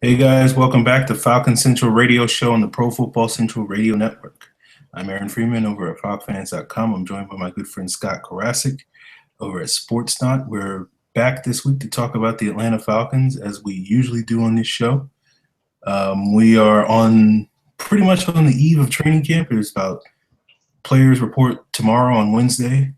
Hey guys, welcome back to Falcon Central Radio Show on the Pro Football Central Radio Network. I'm Aaron Freeman over at FalcFans.com. I'm joined by my good friend Scott Karasik over at SportsNot. We're back this week to talk about the Atlanta Falcons as we usually do on this show. We are on pretty much on the eve of training camp. There's about players report tomorrow on Wednesday,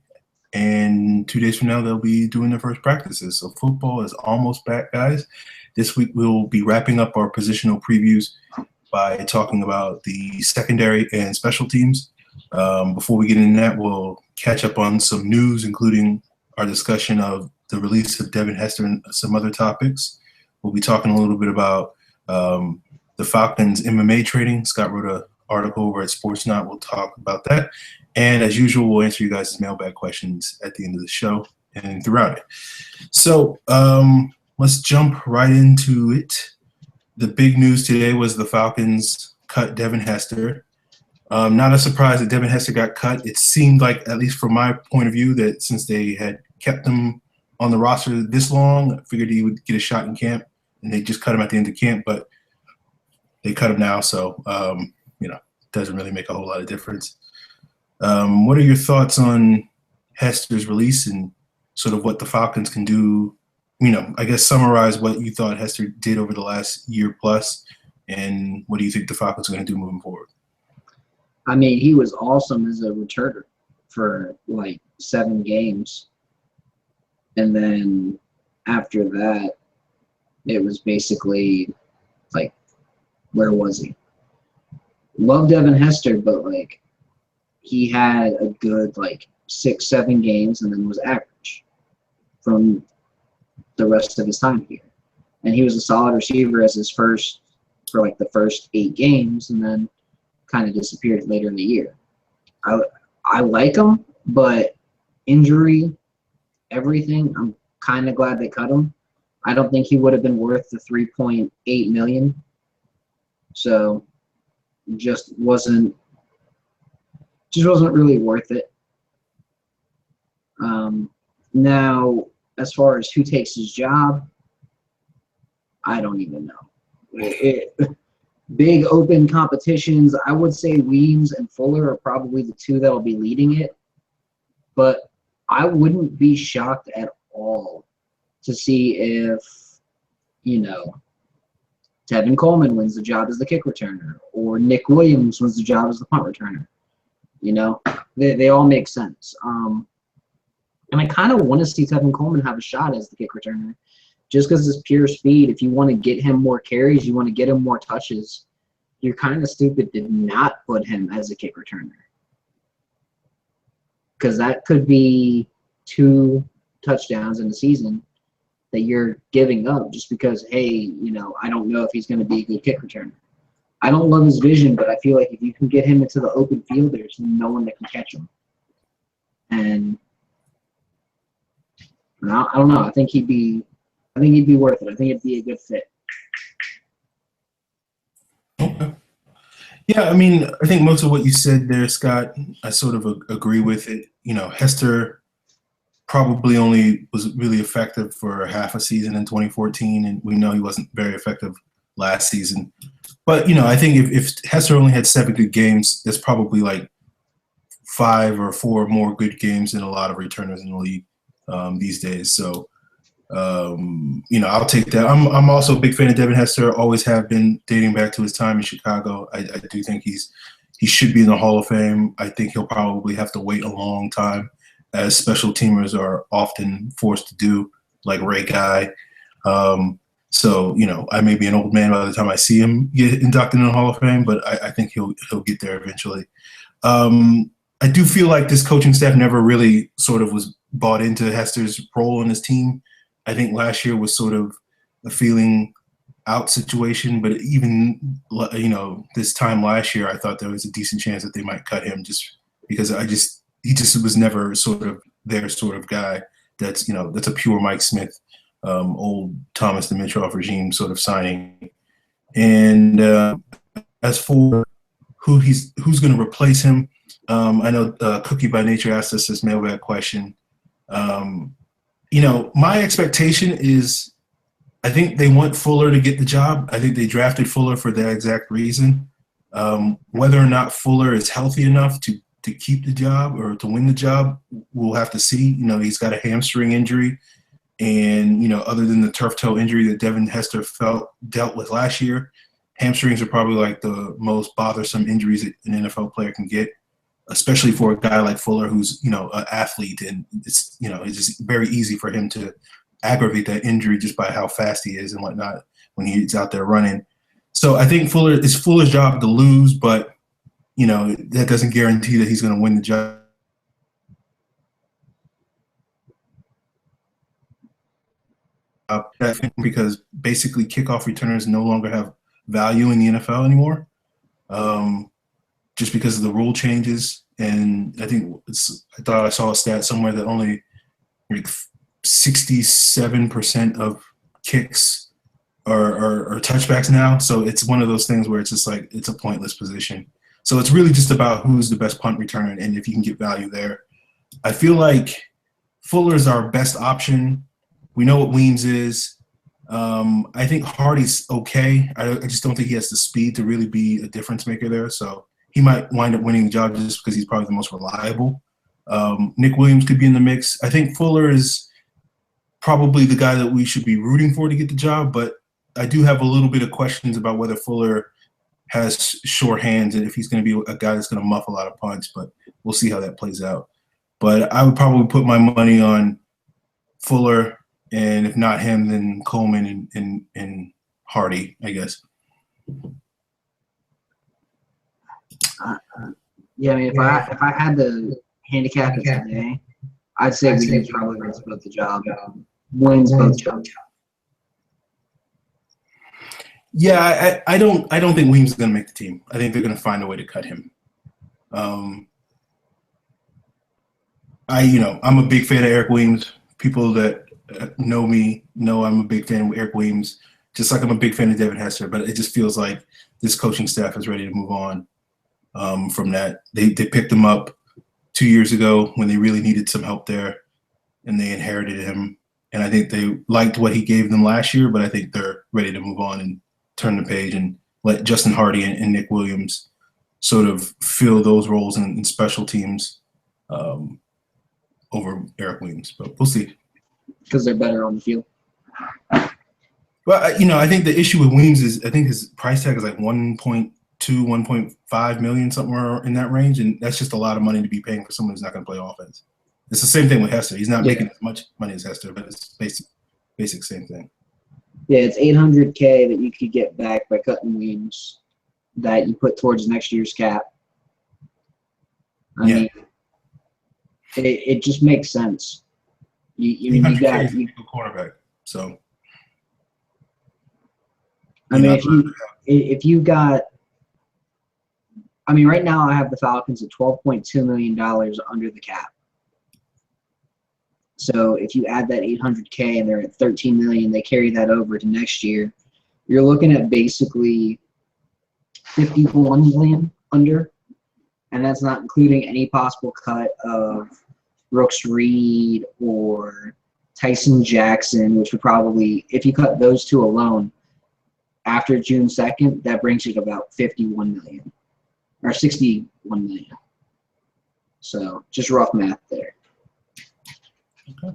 and 2 days from now they'll be doing their first practices. So football is almost back, guys. This week we'll be wrapping up our positional previews by talking about the secondary and special teams. Before we get into that, we'll catch up on some news, including our discussion of the release of Devin Hester and some other topics. We'll be talking a little bit about the Falcons MMA trading. Scott wrote an article over at SportsNot. We'll talk about that. And as usual, we'll answer you guys' mailbag questions at the end of the show and throughout it. So let's jump right into it. The big news today was the Falcons cut Devin Hester. Not a surprise that Devin Hester got cut. It seemed like, at least from my point of view, that since they had kept him on the roster this long, I figured he would get a shot in camp, and they just cut him at the end of camp. But they cut him now, so doesn't really make a whole lot of difference. What are your thoughts on Hester's release and sort of what the Falcons can do? I guess summarize what you thought Hester did over the last year plus, and what do you think the Falcons are going to do moving forward? I mean, he was awesome as a returner for like 7 games. And then after that, it was basically like, where was he? Love Devin Hester, but like he had a good 6-7 games and then was average from the rest of his time here. And he was a solid receiver as his first 8 games, and then kind of disappeared later in the year. I like him, but injury, everything, I'm kind of glad they cut him. I don't think he would have been worth the $3.8 million. So just wasn't really worth it. Now, as far as who takes his job, I don't even know. Big open competitions, I would say Weems and Fuller are probably the 2 that will be leading it. But I wouldn't be shocked at all to see if, Tevin Coleman wins the job as the kick returner, or Nick Williams wins the job as the punt returner. They all make sense. And I kind of want to see Tevin Coleman have a shot as the kick returner, just because it's pure speed. If you want to get him more carries, you want to get him more touches, you're kind of stupid to not put him as a kick returner, because that could be 2 touchdowns in the season that you're giving up just because, hey, I don't know if he's going to be a good kick returner. I don't love his vision, but I feel like if you can get him into the open field, there's no one that can catch him. And I don't know. I think he'd be worth it. I think it'd be a good fit. Okay. Yeah, I think most of what you said there, Scott, I sort of agree with it. Hester probably only was really effective for half a season in 2014, and we know he wasn't very effective last season. But, I think if Hester only had 7 good games, there's probably 5 or 4 more good games than a lot of returners in the league these days. So, I'll take that. I'm also a big fan of Devin Hester, always have been, dating back to his time in Chicago. I do think he should be in the Hall of Fame. I think he'll probably have to wait a long time, as special teamers are often forced to do, like Ray Guy. So, I may be an old man by the time I see him get inducted in the Hall of Fame, but I think he'll get there eventually. I do feel like this coaching staff never really sort of was bought into Hester's role in this team. I think last year was sort of a feeling out situation, but even, this time last year, I thought there was a decent chance that they might cut him just because he just was never sort of their sort of guy. That's a pure Mike Smith, old Thomas Dimitroff regime sort of signing. And as for who's going to replace him, I know Cookie by Nature asked us this mailbag question. My expectation is I think they want Fuller to get the job. I think they drafted Fuller for that exact reason. Whether or not Fuller is healthy enough to keep the job or to win the job, we'll have to see. He's got a hamstring injury. And, other than the turf toe injury that Devin Hester dealt with last year, hamstrings are probably like the most bothersome injuries that an NFL player can get, especially for a guy like Fuller who's, an athlete. And it's just very easy for him to aggravate that injury just by how fast he is and whatnot when he's out there running. So I think it's Fuller's job to lose, but, that doesn't guarantee that he's going to win the job. Because basically kickoff returners no longer have value in the NFL anymore, just because of the rule changes. And I thought I saw a stat somewhere that only like 67% of kicks are touchbacks now. So it's one of those things where it's just like it's a pointless position. So it's really just about who's the best punt returner and if you can get value there. I feel like Fuller's our best option. We know what Weems is. I think Hardy's okay. I just don't think he has the speed to really be a difference maker there. So he might wind up winning the job just because he's probably the most reliable. Nick Williams could be in the mix. I think Fuller is probably the guy that we should be rooting for to get the job, but I do have a little bit of questions about whether Fuller has sure hands and if he's going to be a guy that's going to muff a lot of punts, but we'll see how that plays out. But I would probably put my money on Fuller, and if not him, then Coleman and Hardy, I guess. Yeah, I mean, if I had to handicap it today, I'd say Williams probably wins both the job. Wins both jobs. Yeah, I don't think Weems is going to make the team. I think they're going to find a way to cut him. I'm a big fan of Eric Weems. People that know me know I'm a big fan of Eric Weems, just like I'm a big fan of Devin Hester. But it just feels like this coaching staff is ready to move on from that. They picked him up 2 years ago when they really needed some help there, and they inherited him. And I think they liked what he gave them last year, but I think they're ready to move on and turn the page and let Justin Hardy and Nick Williams sort of fill those roles in special teams over Eric Weems. But we'll see. Because they're better on the field. Well, I think the issue with Weems is I think his price tag is like 1.2, 1.5 million, somewhere in that range, and that's just a lot of money to be paying for someone who's not going to play offense. It's the same thing with Hester. He's not making as much money as Hester, but it's basic same thing. Yeah, it's $800K that you could get back by cutting Weems that you put towards next year's cap. I mean, it just makes sense. You got a cornerback, so. I mean, if you got, I mean, right now I have the Falcons at $12.2 million under the cap. So if you add that $800K and they're at $13 million, they carry that over to next year. You're looking at basically $51 million under, and that's not including any possible cut of Brooks Reed or Tyson Jackson, which would probably, if you cut those two alone, after June 2nd, that brings you to about $51 million or $61 million. So just rough math there. Okay.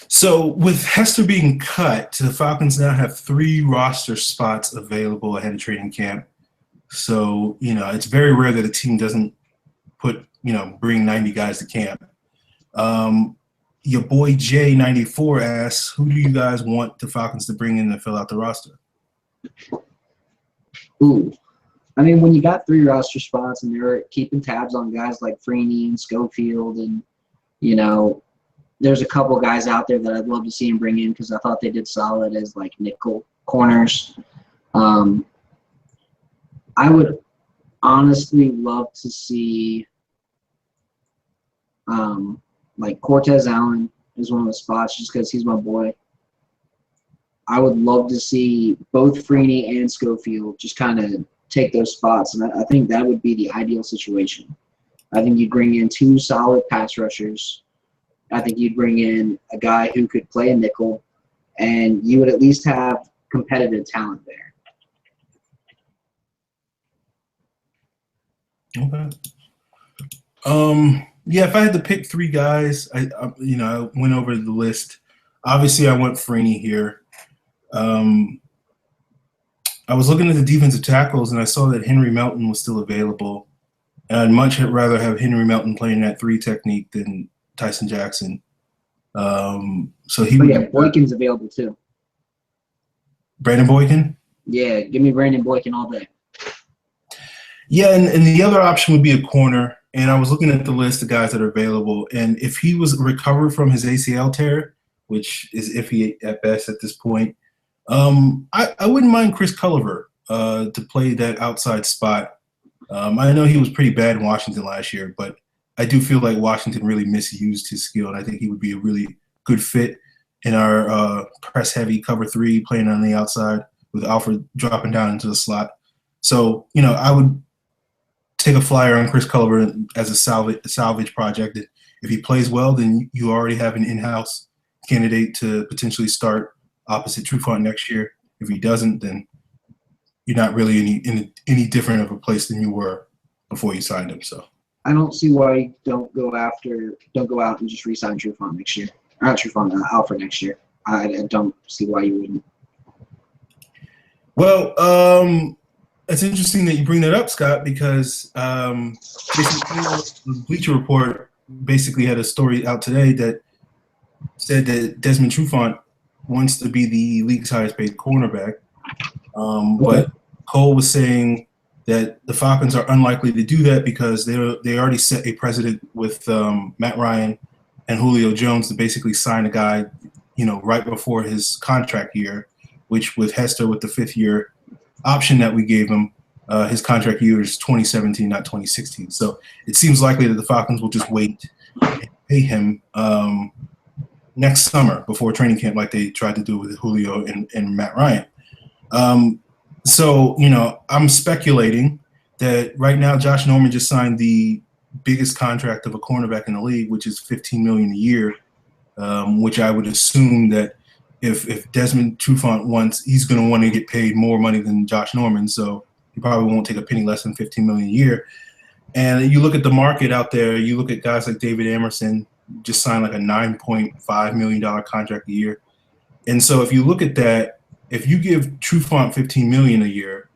So with Hester being cut, the Falcons now have 3 roster spots available ahead of training camp. So, it's very rare that a team doesn't bring 90 guys to camp. Your boy J94 asks, who do you guys want the Falcons to bring in to fill out the roster? Ooh. I mean, when you got 3 roster spots and they're keeping tabs on guys like Freeney and Schofield and, there's a couple guys out there that I'd love to see him bring in because I thought they did solid as, like, nickel corners. I would honestly love to see like Cortez Allen is one of the spots just because he's my boy. I would love to see both Freeney and Schofield just kind of take those spots, and I think that would be the ideal situation. I think you'd bring in 2 solid pass rushers. I think you'd bring in a guy who could play a nickel, and you would at least have competitive talent there. Okay. Yeah, if I had to pick three guys, I went over the list. Obviously, I went Freeney here. I was looking at the defensive tackles, and I saw that Henry Melton was still available. And I'd much rather have Henry Melton playing that 3 technique than Tyson Jackson. So he But would. yeah, Boykin's available too. Brandon Boykin? Yeah, give me Brandon Boykin all day. Yeah, and the other option would be a corner. And I was looking at the list of guys that are available. And if he was recovered from his ACL tear, which is iffy at best at this point, I wouldn't mind Chris Culliver to play that outside spot. I know he was pretty bad in Washington last year, but I do feel like Washington really misused his skill, and I think he would be a really good fit in our press-heavy cover 3 playing on the outside with Alfred dropping down into the slot. So, I would take a flyer on Chris Culliver as a salvage project. If he plays well, then you already have an in-house candidate to potentially start opposite Trufant next year. If he doesn't, then you're not really any different of a place than you were before you signed him. So I don't see why you don't go out and just re-sign Trufant next year. Or not Trufant, Alfred next year. I don't see why you wouldn't. Well, it's interesting that you bring that up, Scott, because basically the Bleacher Report basically had a story out today that said that Desmond Trufant wants to be the league's highest paid cornerback. But Cole was saying that the Falcons are unlikely to do that because they already set a precedent with Matt Ryan and Julio Jones to basically sign a guy, right before his contract year, which with Hester with the 5th year option that we gave him, his contract year is 2017, not 2016. So it seems likely that the Falcons will just wait and pay him next summer before training camp like they tried to do with Julio and Matt Ryan. So, I'm speculating that right now Josh Norman just signed the biggest contract of a cornerback in the league, which is $15 million a year, which I would assume that if Desmond Trufant wants, he's going to want to get paid more money than Josh Norman, so he probably won't take a penny less than $15 million a year. And you look at the market out there, you look at guys like David Emerson, just signed like a $9.5 million contract a year. And so if you look at that, if you give Trufant $15 million a year,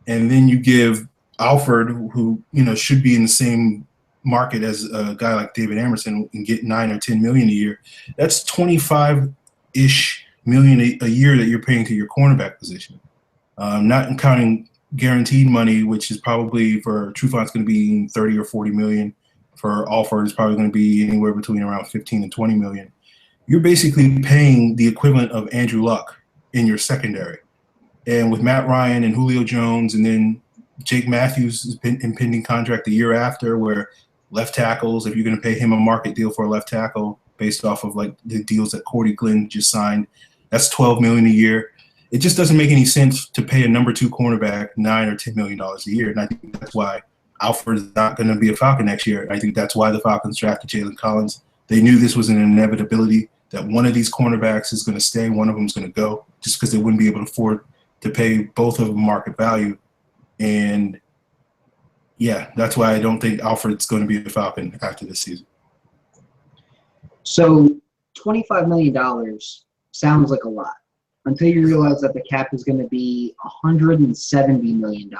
and then you give Alfred, who should be in the same market as a guy like David Emerson, and get $9 or $10 million a year, that's $25-ish million a year that you're paying to your cornerback position. Not counting guaranteed money, which is probably for Trufant's going to be 30 or 40 million. For Alford, it's probably going to be anywhere between around 15 and 20 million. You're basically paying the equivalent of Andrew Luck in your secondary. And with Matt Ryan and Julio Jones, and then Jake Matthews' impending contract the year after, where left tackles, if you're going to pay him a market deal for a left tackle based off of like the deals that Cordy Glenn just signed, that's $12 million a year. It just doesn't make any sense to pay a number 2 cornerback $9 or $10 million a year. And I think that's why Alfred is not going to be a Falcon next year. I think that's why the Falcons drafted Jalen Collins. They knew this was an inevitability, that one of these cornerbacks is going to stay, one of them is going to go, just because they wouldn't be able to afford to pay both of them market value. And, yeah, that's why I don't think Alfred's going to be a Falcon after this season. So $25 million sounds like a lot until you realize that the cap is going to be $170 million.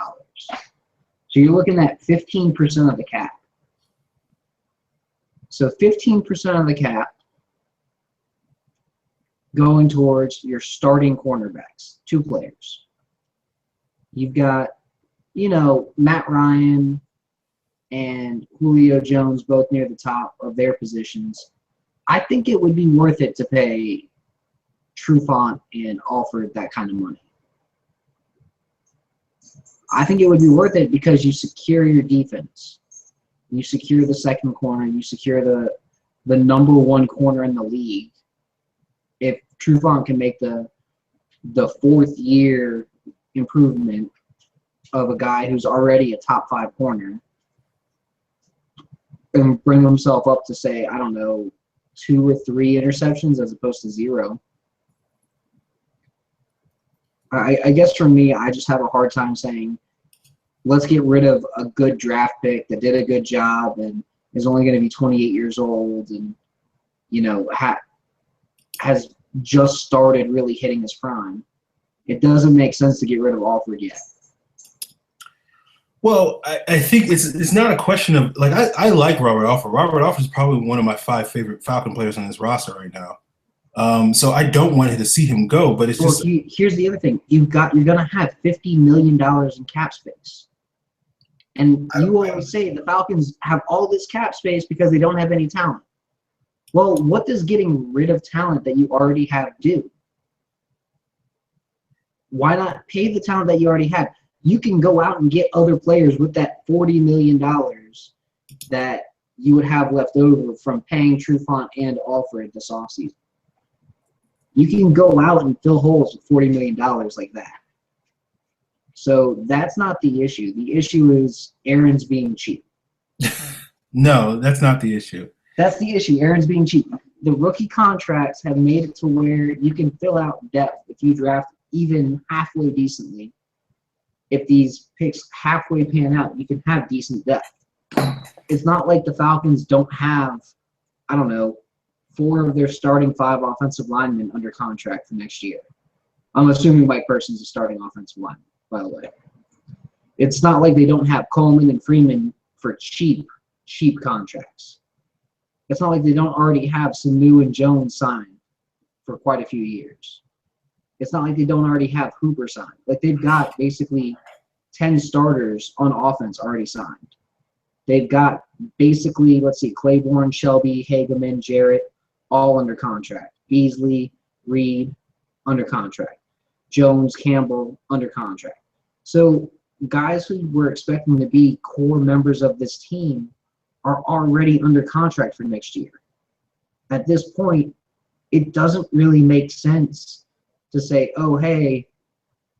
So you're looking at 15% of the cap. So 15% of the cap going towards your starting cornerbacks, 2 players. You've got, Matt Ryan and Julio Jones both near the top of their positions. I think it would be worth it to pay Trufant and Alfred that kind of money. I think it would be worth it because you secure your defense. You secure the second corner. You secure the number 1 corner in the league. If Trufant can make the 4th year improvement of a guy who's already a top 5 corner and bring himself up to, say, I don't know, 2 or 3 interceptions as opposed to 0, I guess for me, I just have a hard time saying, let's get rid of a good draft pick that did a good job and is only going to be 28 years old and, has just started really hitting his prime. It doesn't make sense to get rid of Alford yet. Well, I think it's not a question of like I like Robert Alford. Robert Alford is probably one of my 5 favorite Falcon players on this roster right now. So I don't want to see him go, but it's just here's the other thing: you're gonna have $50 million in cap space, and you always say the Falcons have all this cap space because they don't have any talent. Well, what does getting rid of talent that you already have do? Why not pay the talent that you already have? You can go out and get other players with that $40 million that you would have left over from paying Trufant and Alfred this offseason. You can go out and fill holes with $40 million like that. So that's not the issue. The issue is Aaron's being cheap. No, that's not the issue. That's the issue. Aaron's being cheap. The rookie contracts have made it to where you can fill out depth if you draft even halfway decently. If these picks halfway pan out, you can have decent depth. It's not like the Falcons don't have, 4 of their starting 5 offensive linemen under contract for next year. I'm assuming Mike Persons is starting offensive lineman, by the way. It's not like they don't have Coleman and Freeman for cheap contracts. It's not like they don't already have Sanu and Jones signed for quite a few years. It's not like they don't already have Hooper signed. Like, they've got basically 10 starters on offense already signed. They've got basically, Claiborne, Shelby, Hageman, Jarrett, all under contract. Beasley, Reed, under contract. Jones, Campbell, under contract. So guys who we're expecting to be core members of this team are already under contract for next year. At this point, it doesn't really make sense to say, oh, hey,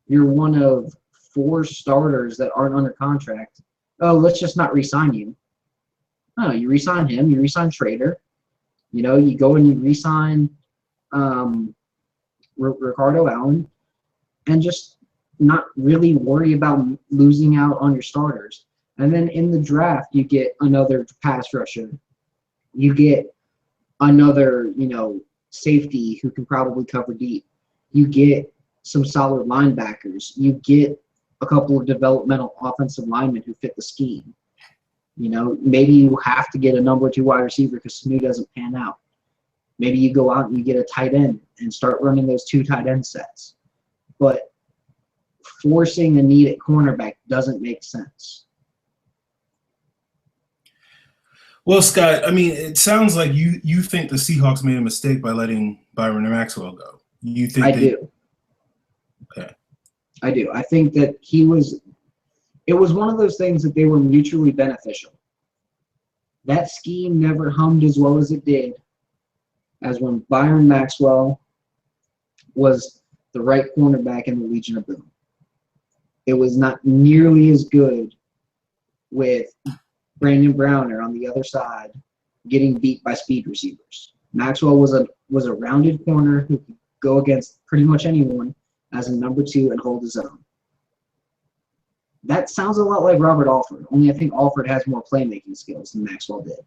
you're one of 4 starters that aren't under contract. Oh, let's just not re-sign you. No, you re-sign him. You re-sign Schrader. You go and you re-sign Ricardo Allen and just not really worry about losing out on your starters. And then in the draft, you get another pass rusher. You get another, safety who can probably cover deep. You get some solid linebackers. You get a couple of developmental offensive linemen who fit the scheme. Maybe you have to get a number 2 wide receiver because Sanu doesn't pan out. Maybe you go out and you get a tight end and start running those 2 tight end sets. But forcing a need at cornerback doesn't make sense. Well, Scott, it sounds like you think the Seahawks made a mistake by letting Byron Maxwell go. You think I do. Okay. I do. I think that it was one of those things that they were mutually beneficial. That scheme never hummed as well as it did as when Byron Maxwell was the right cornerback in the Legion of Boom. It was not nearly as good with Brandon Browner on the other side getting beat by speed receivers. Maxwell was a rounded corner who could go against pretty much anyone as a number 2 and hold his own. That sounds a lot like Robert Alford, only I think Alford has more playmaking skills than Maxwell did.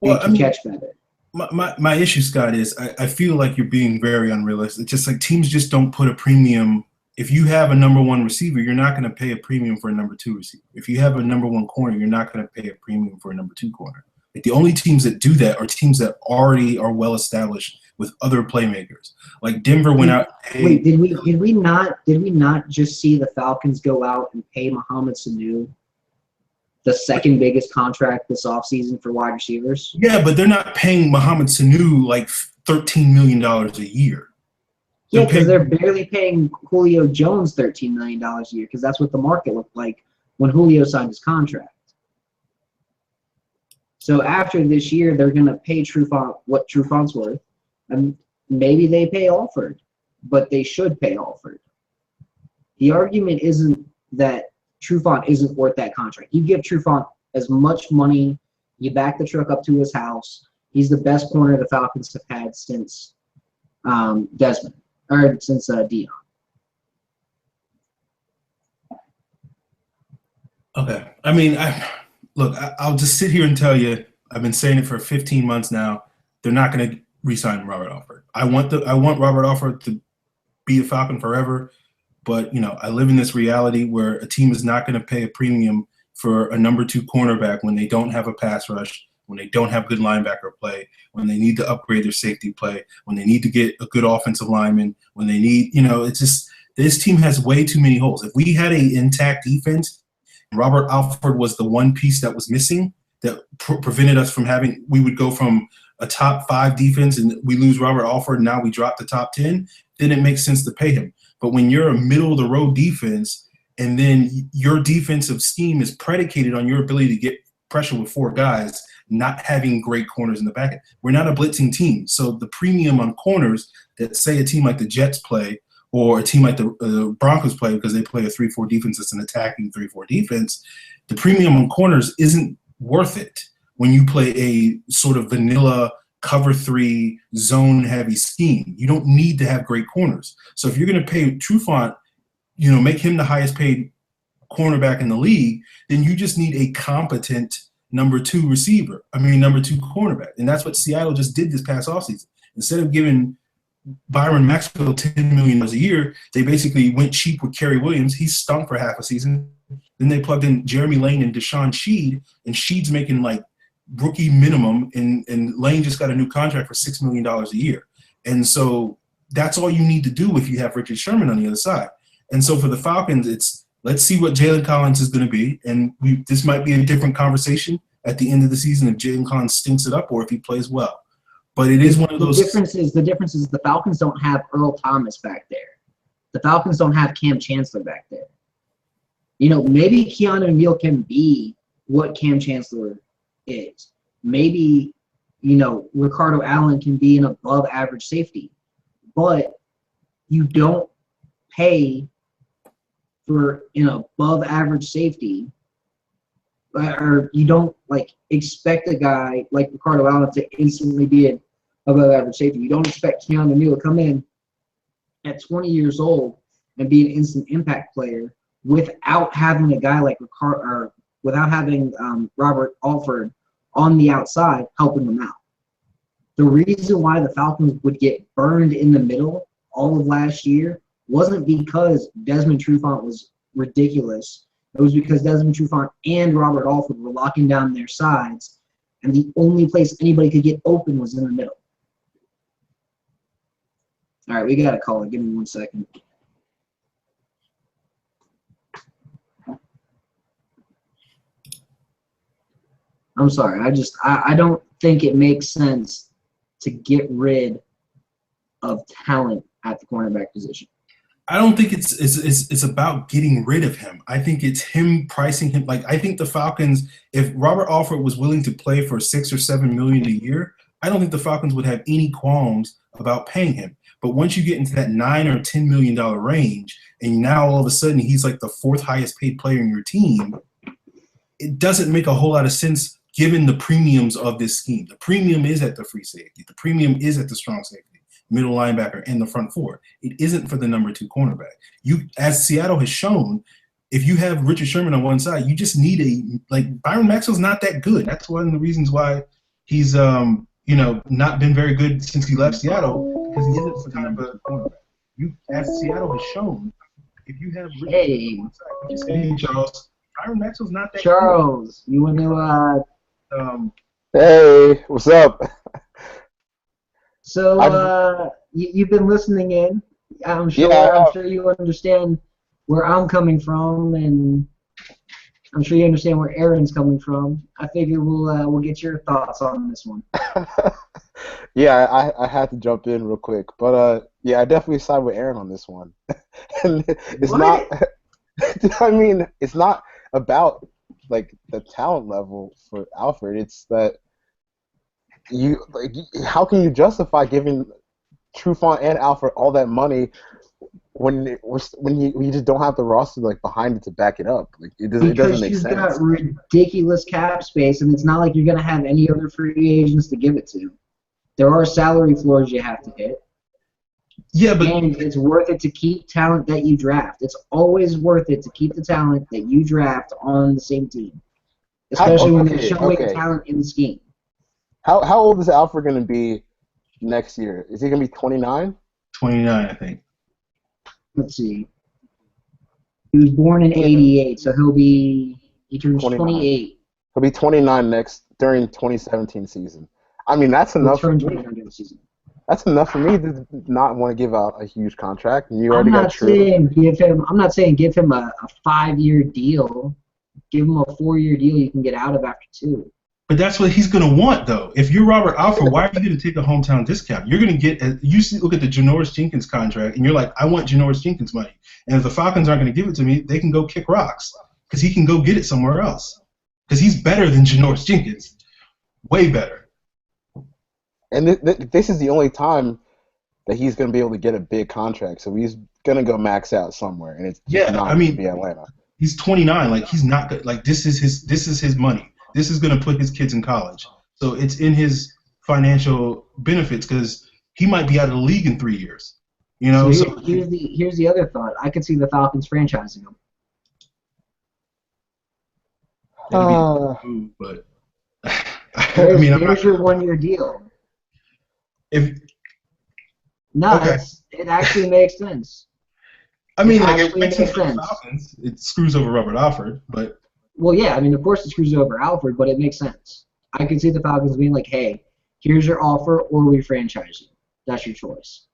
Well, and can catch better. My issue, Scott, is I feel like you're being very unrealistic. It's just like teams just don't put a premium. If you have a number 1 receiver, you're not going to pay a premium for a number 2 receiver. If you have a number 1 corner, you're not going to pay a premium for a number 2 corner. Like the only teams that do that are teams that already are well established with other playmakers. Like Denver went out. Wait, did we not just see the Falcons go out and pay Mohamed Sanu the second biggest contract this offseason for wide receivers? Yeah, but they're not paying Mohamed Sanu like $13 million a year. Yeah, because they're barely paying Julio Jones $13 million a year because that's what the market looked like when Julio signed his contract. So after this year, they're going to pay Trufant what Trufant's worth. And maybe they pay Alford, but they should pay Alford. The argument isn't that Trufant isn't worth that contract. You give Trufant as much money, you back the truck up to his house. He's the best corner the Falcons have had since Desmond. or since Dion. Okay. I mean, I'll just sit here and tell you, I've been saying it for 15 months now. They're not going to re-sign Robert Alford. I want Robert Alford to be a Falcon forever, but I live in this reality where a team is not going to pay a premium for a number 2 cornerback when they don't have a pass rush, when they don't have good linebacker play, when they need to upgrade their safety play, when they need to get a good offensive lineman, when they need, it's just this team has way too many holes. If we had an intact defense, Robert Alford was the one piece that was missing that prevented us from having – we would go from a top 5 defense and we lose Robert Alford and now we drop the top 10, then it makes sense to pay him. But when you're a middle-of-the-road defense and then your defensive scheme is predicated on your ability to get pressure with 4 guys, not having great corners in the back end. We're not a blitzing team. So the premium on corners that, say, a team like the Jets play or a team like the Broncos play because they play a 3-4 defense that's an attacking 3-4 defense, the premium on corners isn't worth it when you play a sort of vanilla cover 3 zone heavy scheme. You don't need to have great corners. So if you're going to pay Trufant, make him the highest paid cornerback in the league, then you just need a competent number 2 cornerback. And that's what Seattle just did this past offseason. Instead of giving Byron Maxwell $10 million a year, they basically went cheap with Kerry Williams. He stunk for half a season. Then they plugged in Jeremy Lane and Deshaun Sheed, and Sheed's making like rookie minimum, and Lane just got a new contract for $6 million a year. And so that's all you need to do if you have Richard Sherman on the other side. And so for the Falcons, it's let's see what Jalen Collins is going to be. And this might be a different conversation at the end of the season if Jalen Collins stinks it up or if he plays well. But it is one of those. The difference is the Falcons don't have Earl Thomas back there. The Falcons don't have Cam Chancellor back there. Maybe Keanu Neal can be what Cam Chancellor is. Maybe, Ricardo Allen can be an above average safety. But you don't pay for an above average safety, or you don't expect a guy like Ricardo Allen to instantly be an above average safety. You don't expect Keanu Neal to come in at 20 years old and be an instant impact player without having a guy like Ricardo, or without having Robert Alford on the outside helping him out. The reason why the Falcons would get burned in the middle all of last year wasn't because Desmond Trufant was ridiculous. It was because Desmond Trufant and Robert Alford were locking down their sides, and the only place anybody could get open was in the middle. All right, we got to call it. Give me 1 second. I'm sorry. I don't think it makes sense to get rid of talent at the cornerback position. I don't think it's about getting rid of him. I think it's him pricing him. I think the Falcons, if Robert Alford was willing to play for $6 or $7 million a year, I don't think the Falcons would have any qualms about paying him. But once you get into that $9 or $10 million range, and now all of a sudden he's like the 4th highest paid player in your team, it doesn't make a whole lot of sense given the premiums of this scheme. The premium is at the free safety. The premium is at the strong safety, middle linebacker, and the front 4. It isn't for the number 2 cornerback. As Seattle has shown, if you have Richard Sherman on one side, you just need Byron Maxwell's not that good. That's one of the reasons why he's not been very good since he left Seattle, because he isn't for kind of a cornerback. As Seattle has shown, if you have Richard Sherman on one side, you just say, Charles, Byron Maxwell's not that Charles, good. You want to hey, what's up? So you've been listening in. I'm sure you understand where I'm coming from, and I'm sure you understand where Aaron's coming from. I figure we'll get your thoughts on this one. Yeah, I had to jump in real quick, but I definitely side with Aaron on this one. And it's not. I mean, it's not about the talent level for Alfred. It's that how can you justify giving Trufant and Alfred all that money when you just don't have the roster behind it to back it up? It doesn't make sense. Because you've got ridiculous cap space, and it's not like you're going to have any other free agents to give it to. There are salary floors you have to hit. Yeah, but and it's worth it to keep talent that you draft. It's always worth it to keep the talent that you draft on the same team, especially when they're showing talent in the scheme. How old is Alfred going to be next year? Is he going to be 29? 29, I think. Let's see. He was born in '88, so he turns 28. He'll be 29 during 2017 season. I mean, that's enough. That's enough for me to not want to give out a huge contract. And you already got True. I'm not saying give him a 5-year deal. Give him a 4-year deal you can get out of after 2. But that's what he's going to want, though. If you're Robert Alford, why are you going to take a hometown discount? You're going to get look at the Janoris Jenkins contract, and you're like, I want Janoris Jenkins money. And if the Falcons aren't going to give it to me, they can go kick rocks because he can go get it somewhere else. Because he's better than Janoris Jenkins, way better. And this is the only time that he's going to be able to get a big contract, so he's going to go max out somewhere, and it's not going to be Atlanta. He's 29. Like he's not good. Like this is his money. This is going to put his kids in college. So it's in his financial benefits because he might be out of the league in 3 years. You know. So here's the other thought. I could see the Falcons franchising him. That'd be a move, but here's your 1-year deal. It actually makes sense. I mean, it makes sense for the Falcons. It screws over Robert Alford, but. Well, yeah, I mean, of course it screws over Alfred, but it makes sense. I could see the Falcons being like, hey, here's your offer, or we franchise you. That's your choice.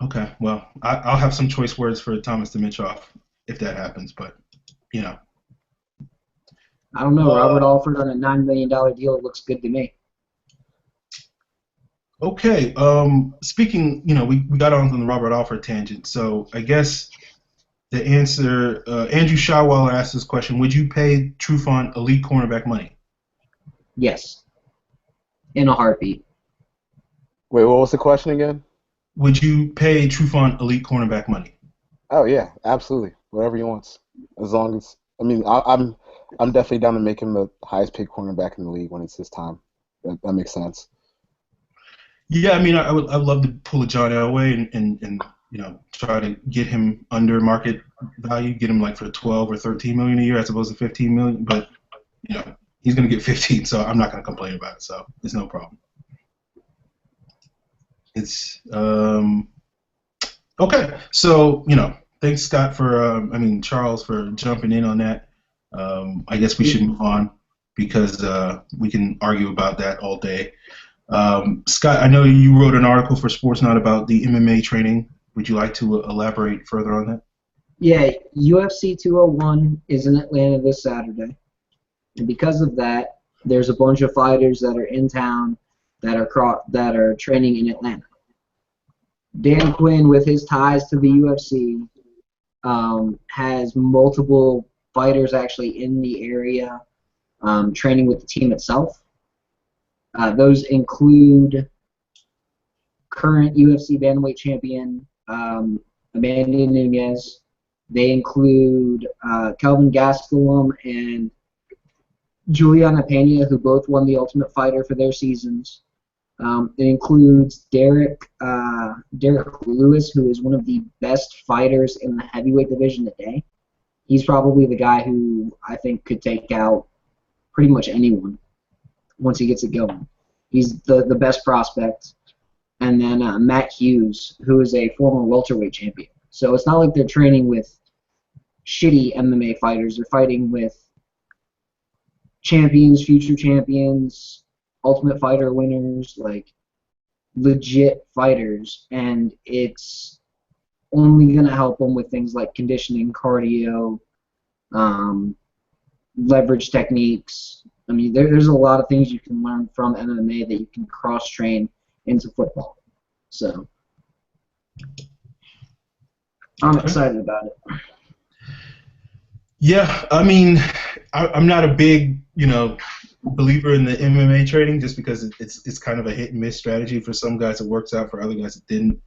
Okay, well, I'll have some choice words for Thomas Dimitroff if that happens, but, you know. I don't know. Robert Alford on a $9 million deal looks good to me. Okay, speaking, we got on the Robert Alford tangent, so I guess the answer, Andrew Shawwaller asked this question, would you pay Trufant elite cornerback money? Yes. In a heartbeat. Wait, what was the question again? Would you pay Trufant elite cornerback money? Oh, yeah, absolutely. Whatever he wants. As long as, I mean, I'm definitely down to make him the highest paid cornerback in the league when it's his time. That makes sense. Yeah, I mean, I'd love to pull a John Elway and try to get him under market value, get him like for 12 or 13 million a year as opposed to 15 million. But he's going to get 15, so I'm not going to complain about it. So it's no problem. It's okay. So thanks Scott for Charles for jumping in on that. I guess we should move on because we can argue about that all day. Scott, I know you wrote an article for Sportsnet about the MMA training. Would you like to elaborate further on that? Yeah, UFC 201 is in Atlanta this Saturday. And because of that, there's a bunch of fighters that are in town that are training in Atlanta. Dan Quinn, with his ties to the UFC, has multiple fighters actually in the area training with the team itself. Those include current UFC bantamweight champion Amanda Nunes. They include Kelvin Gastelum and Juliana Pena, who both won the Ultimate Fighter for their seasons. It includes Derek Lewis, who is one of the best fighters in the heavyweight division today. He's probably the guy who I think could take out pretty much anyone once he gets it going. He's the best prospect. And then Matt Hughes, who is a former welterweight champion. So it's not like they're training with shitty MMA fighters. They're fighting with champions, future champions, Ultimate Fighter winners, like legit fighters. And it's only going to help them with things like conditioning, cardio, leverage techniques. I mean, there's a lot of things you can learn from MMA that you can cross-train into football. So I'm excited about it. Yeah, I mean, I'm not a big, believer in the MMA training just because it's kind of a hit and miss strategy. For some guys it works out, for other guys it didn't.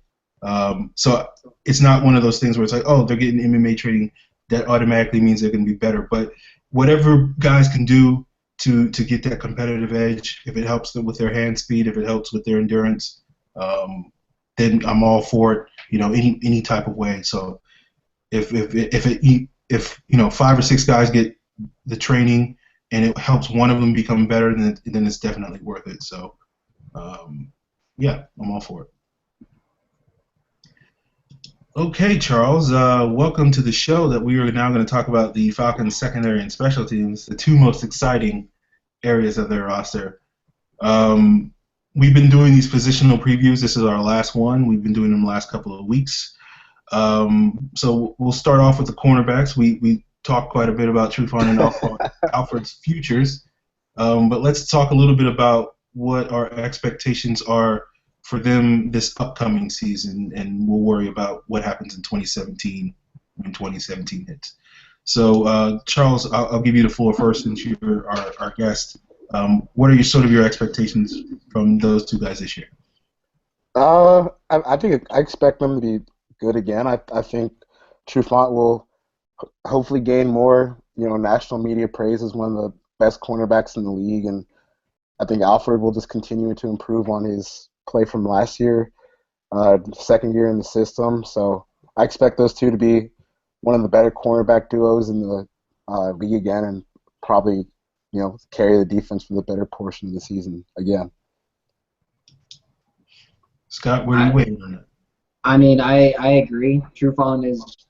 So it's not one of those things where it's like, oh, they're getting MMA training, that automatically means they're going to be better. But whatever guys can do to get that competitive edge, if it helps them with their hand speed, if it helps with their endurance, then I'm all for it. Any type of way. So if 5 or 6 guys get the training and it helps one of them become better, then it's definitely worth it. So yeah, I'm all for it. Okay, Charles, welcome to the show that we are now going to talk about the Falcons secondary and special teams, the 2 most exciting areas of their roster. We've been doing these positional previews. This is our last one. We've been doing them the last couple of weeks. So we'll start off with the cornerbacks. We talked quite a bit about Trufant and Alfred's futures, but let's talk a little bit about what our expectations are for them this upcoming season, and we'll worry about what happens in 2017 when 2017 hits. So, Charles, I'll give you the floor first since you're our guest. What are your expectations from those 2 guys this year? I think I expect them to be good again. I think Trufant will hopefully gain more, national media praise as one of the best cornerbacks in the league, and I think Alfred will just continue to improve on his play from last year, second year in the system. So I expect those 2 to be one of the better cornerback duos in the league again, and probably, carry the defense for the better portion of the season again. Scott, where are you waiting on that? I mean, I agree. Trufant is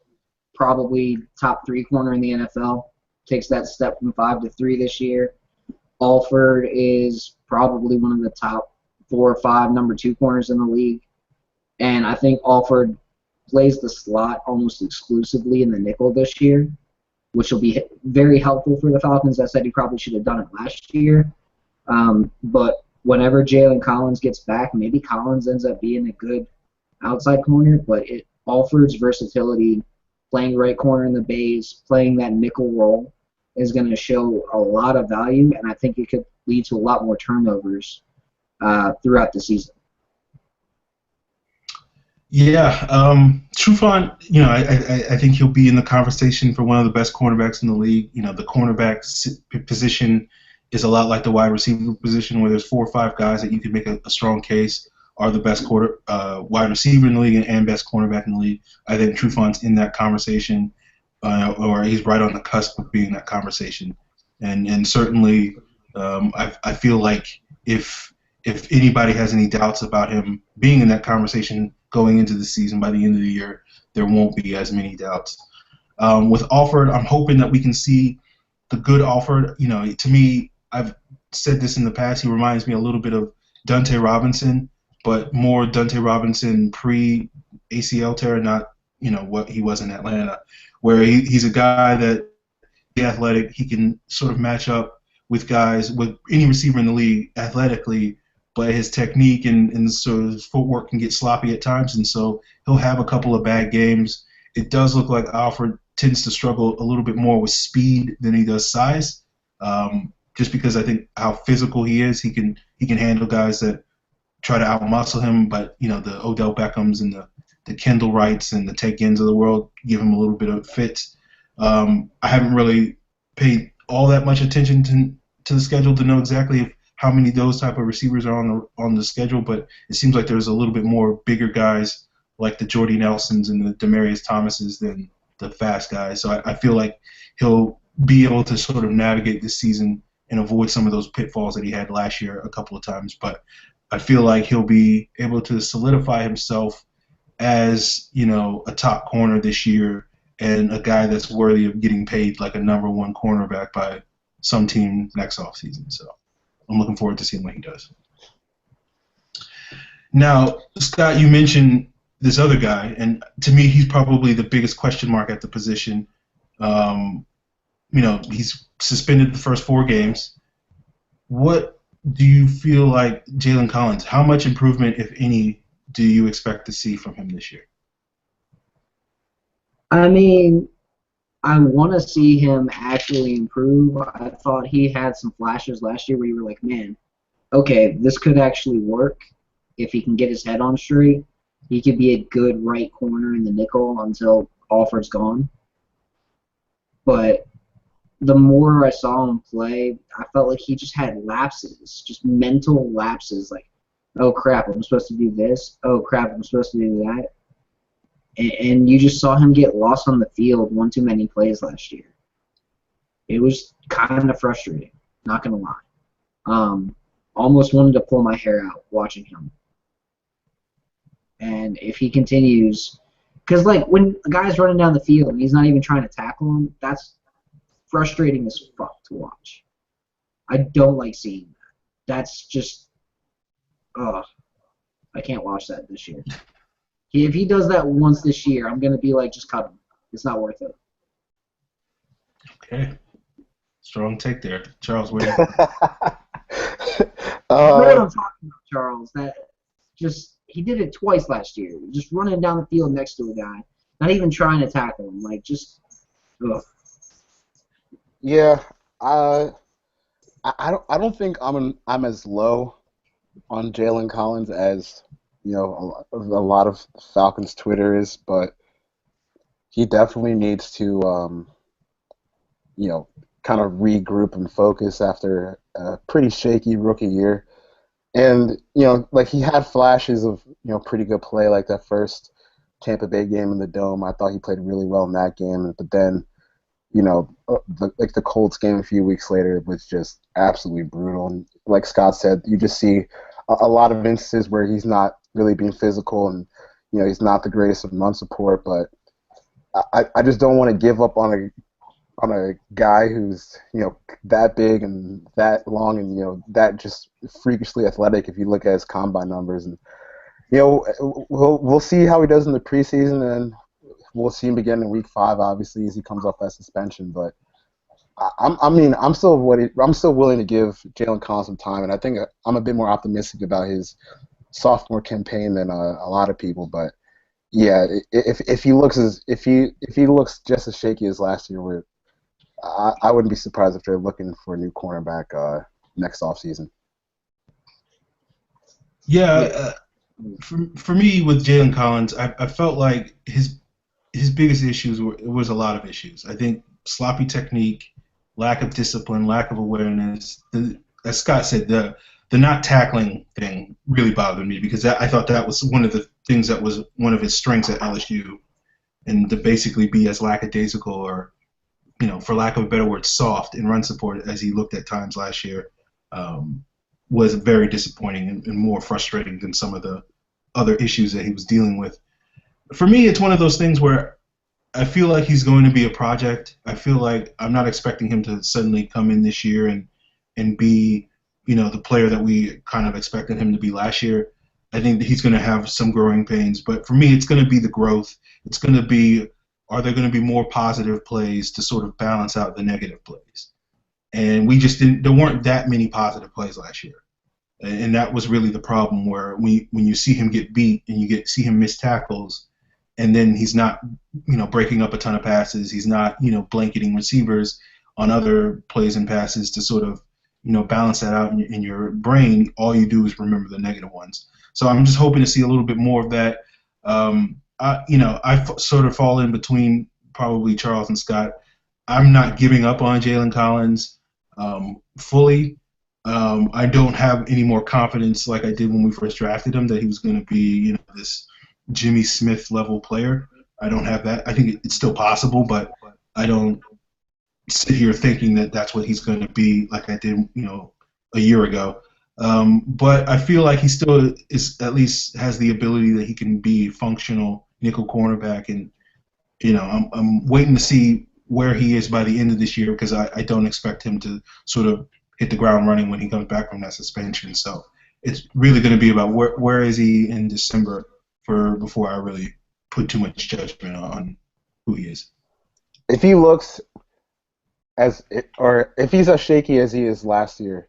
probably top 3 corner in the NFL. Takes that step from 5 to 3 this year. Alford is probably one of the top 4 or 5 number 2 corners in the league. And I think Alford plays the slot almost exclusively in the nickel this year, which will be very helpful for the Falcons. I said he probably should have done it last year. But whenever Jalen Collins gets back, maybe Collins ends up being a good outside corner, but Alford's versatility, playing right corner in the base, playing that nickel role, is going to show a lot of value, and I think it could lead to a lot more turnovers throughout the season. Yeah, Trufant, I think he'll be in the conversation for one of the best cornerbacks in the league. The cornerback position is a lot like the wide receiver position, where there's 4 or 5 guys that you can make a strong case are the best wide receiver in the league and best cornerback in the league. I think Trufant's in that conversation, or he's right on the cusp of being in that conversation. And certainly, I feel like if anybody has any doubts about him being in that conversation going into the season, by the end of the year, there won't be as many doubts. With Alford, I'm hoping that we can see the good Alford. To me, I've said this in the past, he reminds me a little bit of Dante Robinson, but more Dante Robinson pre-ACL tear, not what he was in Atlanta, where he's a guy that he's athletic, he can sort of match up with guys, with any receiver in the league athletically, but his technique and so his footwork can get sloppy at times, and so he'll have a couple of bad games. It does look like Alford tends to struggle a little bit more with speed than he does size, just because I think how physical he is. He can handle guys that try to outmuscle him, but the Odell Beckhams and the Kendall Wrights and the Take-Ins of the world give him a little bit of fits. I haven't really paid all that much attention to the schedule to know exactly how many of those type of receivers are on the schedule, but it seems like there's a little bit more bigger guys like the Jordy Nelsons and the Demaryius Thomases than the fast guys. So I feel like he'll be able to sort of navigate this season and avoid some of those pitfalls that he had last year a couple of times. But I feel like he'll be able to solidify himself as, a top corner this year and a guy that's worthy of getting paid like a number 1 cornerback by some team next offseason. So I'm looking forward to seeing what he does. Now, Scott, you mentioned this other guy, and to me, he's probably the biggest question mark at the position. He's suspended the first 4 games. What do you feel like Jalen Collins, how much improvement, if any, do you expect to see from him this year? I mean, I want to see him actually improve. I thought he had some flashes last year where you were like, man, okay, this could actually work if he can get his head on straight. He could be a good right corner in the nickel until Alford's gone. But the more I saw him play, I felt like he just had lapses, just mental lapses. Like, Oh crap, I'm supposed to do this. Oh crap, I'm supposed to do that. And you just saw him get lost on the field one too many plays last year. It was kind of frustrating, not gonna lie. Almost wanted to pull my hair out watching him. And if he continues, because like when a guy's running down the field and he's not even trying to tackle him, that's frustrating as fuck to watch. I don't like seeing that. That's just, ugh. I can't watch that this year. If he does that once this year, I'm gonna be like, just cut him. It's not worth it. Okay. Strong take there. Charles, what do you You know what I'm talking about, Charles. That just he did it twice last year. Just running down the field next to a guy, not even trying to tackle him. Like just, ugh. Yeah, I don't think I'm as low on Jalen Collins as a lot of Falcons Twitter is, but he definitely needs to kind of regroup and focus after a pretty shaky rookie year. And like he had flashes of pretty good play, like that first Tampa Bay game in the Dome. I thought he played really well in that game, but then the Colts game a few weeks later was just absolutely brutal. And like Scott said, you just see a lot of instances where he's not really being physical, and he's not the greatest of run support. But I just don't want to give up on a guy who's that big and that long and that just freakishly athletic. If you look at his combine numbers, and we'll see how he does in the preseason, and we'll see him again in Week 5, obviously, as he comes off that suspension. But I'm still willing to give Jalen Collins some time, and I think I'm a bit more optimistic about his sophomore campaign than a lot of people. But yeah, if he looks just as shaky as last year, I wouldn't be surprised if they're looking for a new cornerback next offseason. Yeah, for me with Jalen Collins, I felt like his biggest issues was a lot of issues. I think sloppy technique, lack of discipline, lack of awareness. As Scott said, the not tackling thing really bothered me because I thought that was one of the things that was one of his strengths at LSU, and to basically be as lackadaisical or, for lack of a better word, soft in run support as he looked at times last year, was very disappointing and more frustrating than some of the other issues that he was dealing with. For me, it's one of those things where I feel like he's going to be a project. I feel like I'm not expecting him to suddenly come in this year and be, the player that we kind of expected him to be last year. I think that he's going to have some growing pains. But for me, it's going to be the growth. It's going to be, are there going to be more positive plays to sort of balance out the negative plays? And there weren't that many positive plays last year. And that was really the problem where when you see him get beat and see him miss tackles, and then he's not, breaking up a ton of passes. He's not, blanketing receivers on other plays and passes to sort of, balance that out in your brain. All you do is remember the negative ones. So I'm just hoping to see a little bit more of that. I sort of fall in between probably Charles and Scott. I'm not giving up on Jalen Collins fully. I don't have any more confidence like I did when we first drafted him that he was going to be, this Jimmy Smith level player. I don't have that. I think it's still possible, but I don't sit here thinking that that's what he's going to be like I did, a year ago. But I feel like he still at least has the ability that he can be functional nickel cornerback, and I'm waiting to see where he is by the end of this year because I don't expect him to sort of hit the ground running when he comes back from that suspension. So it's really going to be about where is he in December before I really put too much judgment on who he is. If he looks if he's as shaky as he is last year,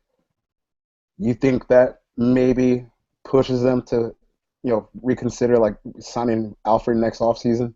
you think that maybe pushes them to, reconsider like signing Alfred next offseason?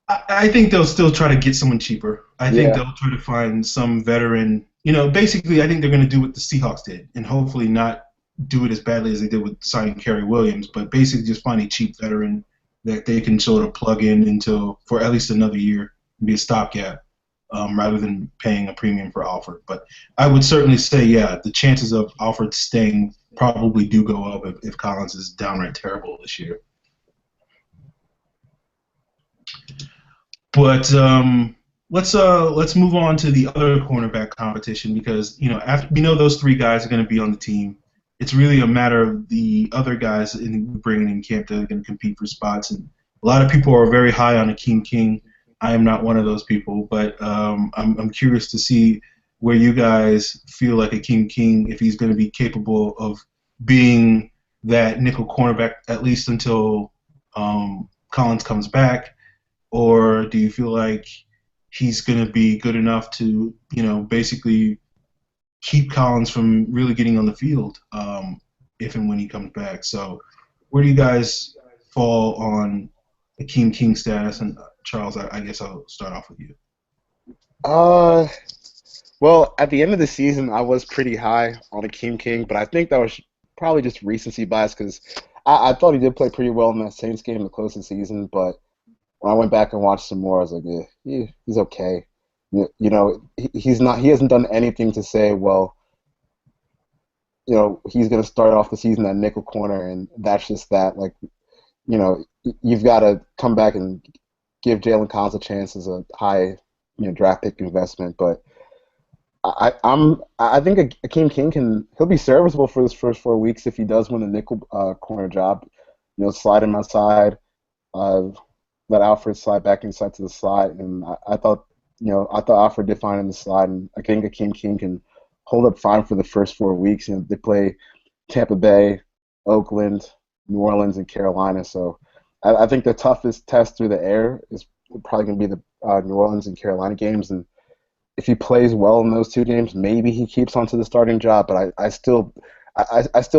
I think they'll still try to get someone cheaper. I think they'll try to find some veteran. Basically, I think they're going to do what the Seahawks did, and hopefully not do it as badly as they did with signing Kerry Williams, but basically just find a cheap veteran that they can sort of plug in for at least another year and be a stopgap, rather than paying a premium for Alfred. But I would certainly say, the chances of Alfred staying probably do go up if Collins is downright terrible this year. But let's move on to the other cornerback competition, because after we know those three guys are going to be on the team, it's really a matter of the other guys bringing in camp that are going to compete for spots. And a lot of people are very high on Akeem King. I am not one of those people, but I'm curious to see where you guys feel like Akeem King, if he's going to be capable of being that nickel cornerback at least until Collins comes back, or do you feel like he's going to be good enough to, basically keep Collins from really getting on the field if and when he comes back? So where do you guys fall on Akeem King status? And Charles, I guess I'll start off with you. Well, at the end of the season, I was pretty high on Akeem King, but I think that was probably just recency bias, because I thought he did play pretty well in that Saints game to close the season, but when I went back and watched some more, I was like, yeah, he's okay. He hasn't done anything to say, well, he's going to start off the season at nickel corner, and that's just that. Like, you've got to come back and give Jalen Collins a chance as a high, draft pick investment. But I think Akeem King he'll be serviceable for his first 4 weeks if he does win the nickel corner job. Slide him outside, let Alfred slide back inside to the slot, and I thought Alfred did fine in the slot, and I think Akeem King can hold up fine for the first 4 weeks. They play Tampa Bay, Oakland, New Orleans, and Carolina. So I think the toughest test through the air is probably going to be the New Orleans and Carolina games. And if he plays well in those 2 games, maybe he keeps on to the starting job. But I still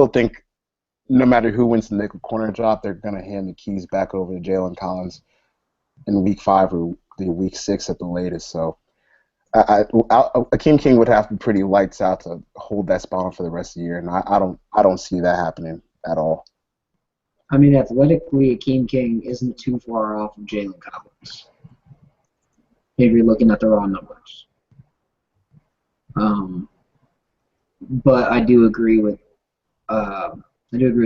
think no matter who wins the nickel corner job, they're going to hand the keys back over to Jalen Collins in week 5 or week 6 at the latest. So Akeem King would have to be pretty lights out to hold that spot on for the rest of the year, and I don't see that happening at all. I mean, athletically, Akeem King isn't too far off of Jalen Collins if you're looking at the raw numbers. But I do agree with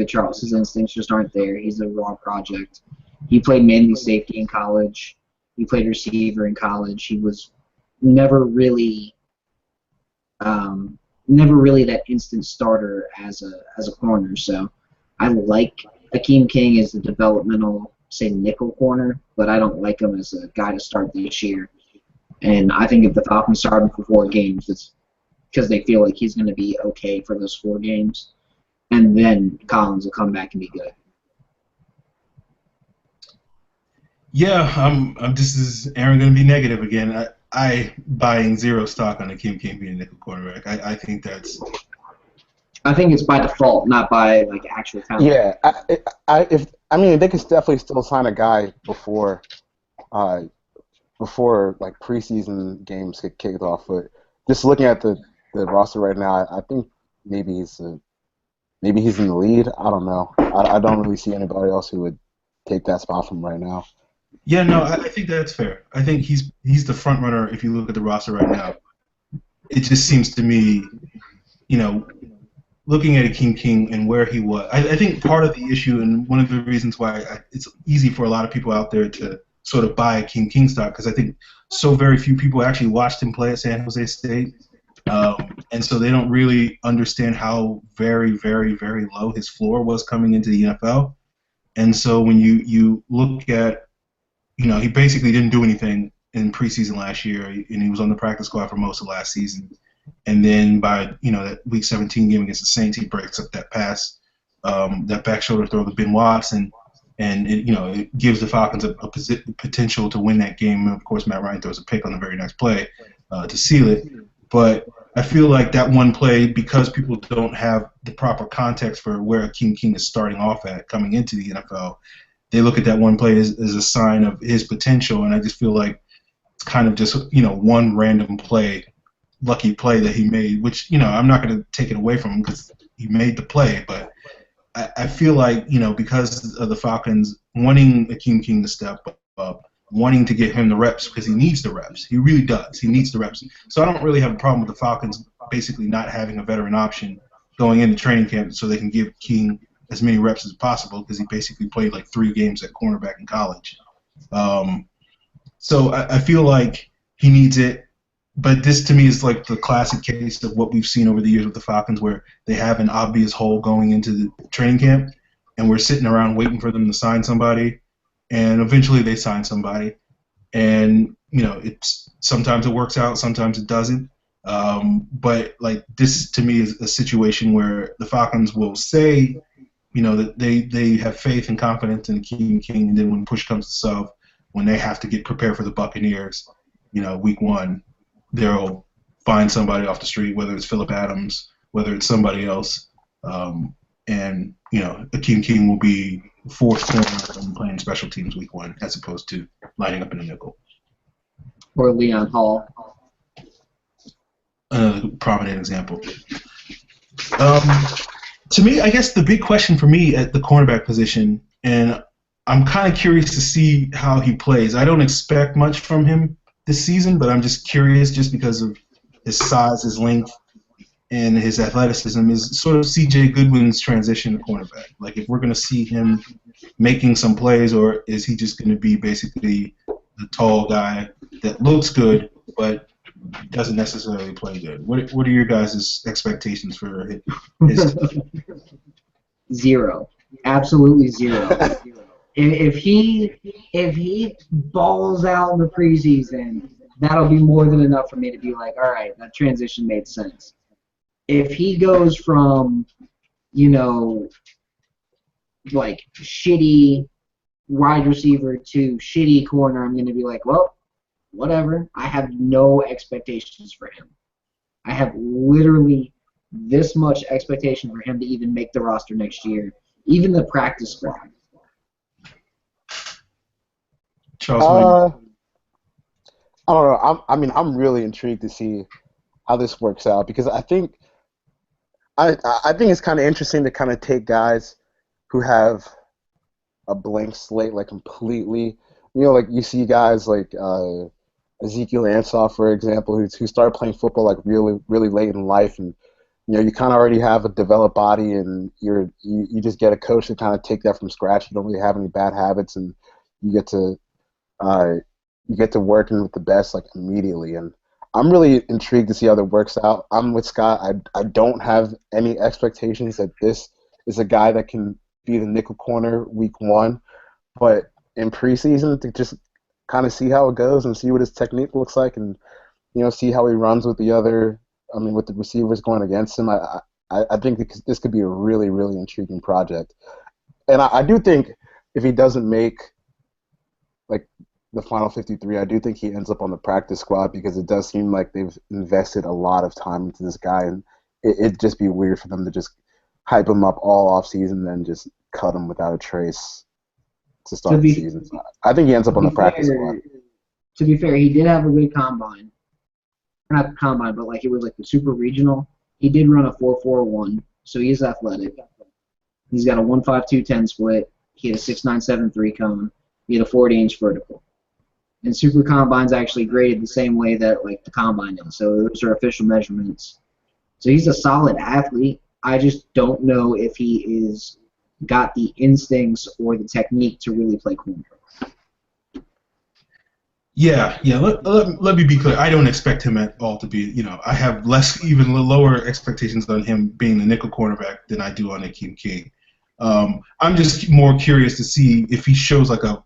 Charles. His instincts just aren't there. He's a raw project. He played mainly safety in college. He played receiver in college. He was never really that instant starter as a corner. So I like Akeem King as a developmental, say, nickel corner, but I don't like him as a guy to start this year. And I think if the Falcons start him for 4 games, it's because they feel like he's going to be okay for those 4 games, and then Collins will come back and be good. Yeah, this is Aaron going to be negative again. I buying 0 stock on Akeem King being a nickel cornerback. I think that's. I think it's by default, not by actual talent. Yeah, they could definitely still sign a guy before preseason games get kicked off. But just looking at the roster right now, I think maybe he's in the lead. I don't know. I don't really see anybody else who would take that spot from right now. Yeah, no, I think that's fair. I think he's the front runner if you look at the roster right now. It just seems to me, looking at Akeem King and where he was, I think part of the issue and one of the reasons why it's easy for a lot of people out there to sort of buy Akeem King stock, because I think so very few people actually watched him play at San Jose State, and so they don't really understand how very, very, very low his floor was coming into the NFL. And so when you look at, he basically didn't do anything in preseason last year, and he was on the practice squad for most of last season. And then by that Week 17 game against the Saints, he breaks up that pass, that back shoulder throw to Ben Watson, and it gives the Falcons a potential to win that game. And of course, Matt Ryan throws a pick on the very next play to seal it. But I feel like that one play, because people don't have the proper context for where Akeem King is starting off at coming into the NFL, they look at that one play as a sign of his potential, and I just feel like it's kind of just one random play, lucky play that he made, which I'm not going to take it away from him because he made the play, but I feel like because of the Falcons wanting Akeem King to step up, wanting to get him the reps because he needs the reps, he really does. He needs the reps. So I don't really have a problem with the Falcons basically not having a veteran option going into training camp so they can give King as many reps as possible because he basically played like 3 games at cornerback in college. So I feel like he needs it. But this, to me, is like the classic case of what we've seen over the years with the Falcons, where they have an obvious hole going into the training camp, and we're sitting around waiting for them to sign somebody, and eventually they sign somebody. And, it's sometimes it works out, sometimes it doesn't. But, like, this, to me, is a situation where the Falcons will say, that they have faith and confidence in King, and then when push comes to shove, when they have to get prepared for the Buccaneers, week 1, they'll find somebody off the street, whether it's Phillip Adams, whether it's somebody else, and Akeem King will be fourth corner and playing special teams week 1 as opposed to lining up in a nickel. Or Leon Hall. Another prominent example. To me, I guess the big question for me at the cornerback position, and I'm kind of curious to see how he plays. I don't expect much from him this season, but I'm just curious just because of his size, his length, and his athleticism is sort of C.J. Goodwin's transition to cornerback. Like, if we're going to see him making some plays, or is he just going to be basically the tall guy that looks good but doesn't necessarily play good? What are your guys' expectations for his Zero. Absolutely zero. If he balls out in the preseason, that'll be more than enough for me to be like, all right, that transition made sense. If he goes from, like shitty wide receiver to shitty corner, I'm going to be like, well, whatever. I have no expectations for him. I have literally this much expectation for him to even make the roster next year, even the practice squad. Charles, I don't know. I'm really intrigued to see how this works out because I think it's kind of interesting to kind of take guys who have a blank slate, like completely. Like you see guys like Ezekiel Ansah, for example, who started playing football like really, really late in life, and you kind of already have a developed body, and you just get a coach to kind of take that from scratch. You don't really have any bad habits, and you get to working with the best like immediately. And I'm really intrigued to see how that works out. I'm with Scott. I don't have any expectations that this is a guy that can be the nickel corner week 1, but in preseason to just kind of see how it goes and see what his technique looks like, and see how he runs with the receivers going against him. I think this could be a really, really intriguing project. And I do think if he doesn't make like the final 53, I do think he ends up on the practice squad because it does seem like they've invested a lot of time into this guy, and it'd just be weird for them to just hype him up all off season and then just cut him without a trace to start the season. So I think he ends up on the practice squad. To be fair, he did have a good combine. Not the combine, but like it was like the super regional. He did run a 4.41, so he is athletic. He's got a 1.52-10 split. He had a 6.973 cone. He had a 40-inch vertical. And super combine's actually graded the same way that like the combine is. So those are official measurements. So he's a solid athlete. I just don't know if he is got the instincts or the technique to really play corner. Yeah. Let me be clear. I don't expect him at all to be. I have even lower expectations on him being the nickel cornerback than I do on Akeem King. I'm just more curious to see if he shows like a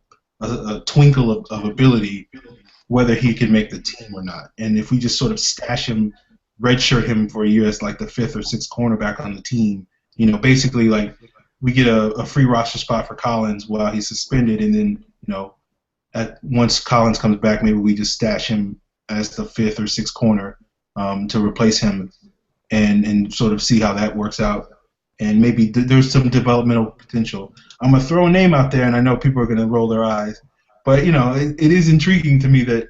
twinkle of ability, whether he can make the team or not. And if we just sort of stash him, redshirt him for a year as like the 5th or 6th cornerback on the team, basically like we get a free roster spot for Collins while he's suspended, and then once Collins comes back, maybe we just stash him as the 5th or 6th corner to replace him, and sort of see how that works out. And maybe there's some developmental potential. I'm gonna throw a name out there, and I know people are gonna roll their eyes, but it is intriguing to me that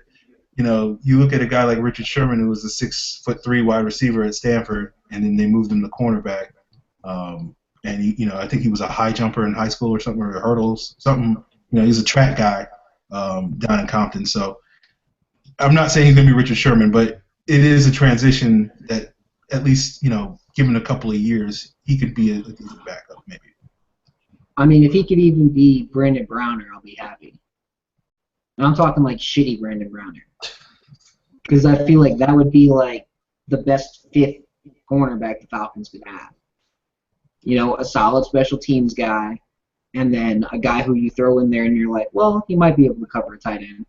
you look at a guy like Richard Sherman, who was a 6'3" wide receiver at Stanford, and then they moved him to cornerback. And he, I think he was a high jumper in high school or something, or hurdles, something. He's a track guy down in Compton. So I'm not saying he's gonna be Richard Sherman, but it is a transition that at least gives given a couple of years, he could be a decent backup maybe. I mean, if he could even be Brandon Browner, I'll be happy. And I'm talking like shitty Brandon Browner. Because I feel like that would be like the best fifth cornerback the Falcons could have. You know, a solid special teams guy, and then a guy who you throw in there and you're like, well, he might be able to cover a tight end.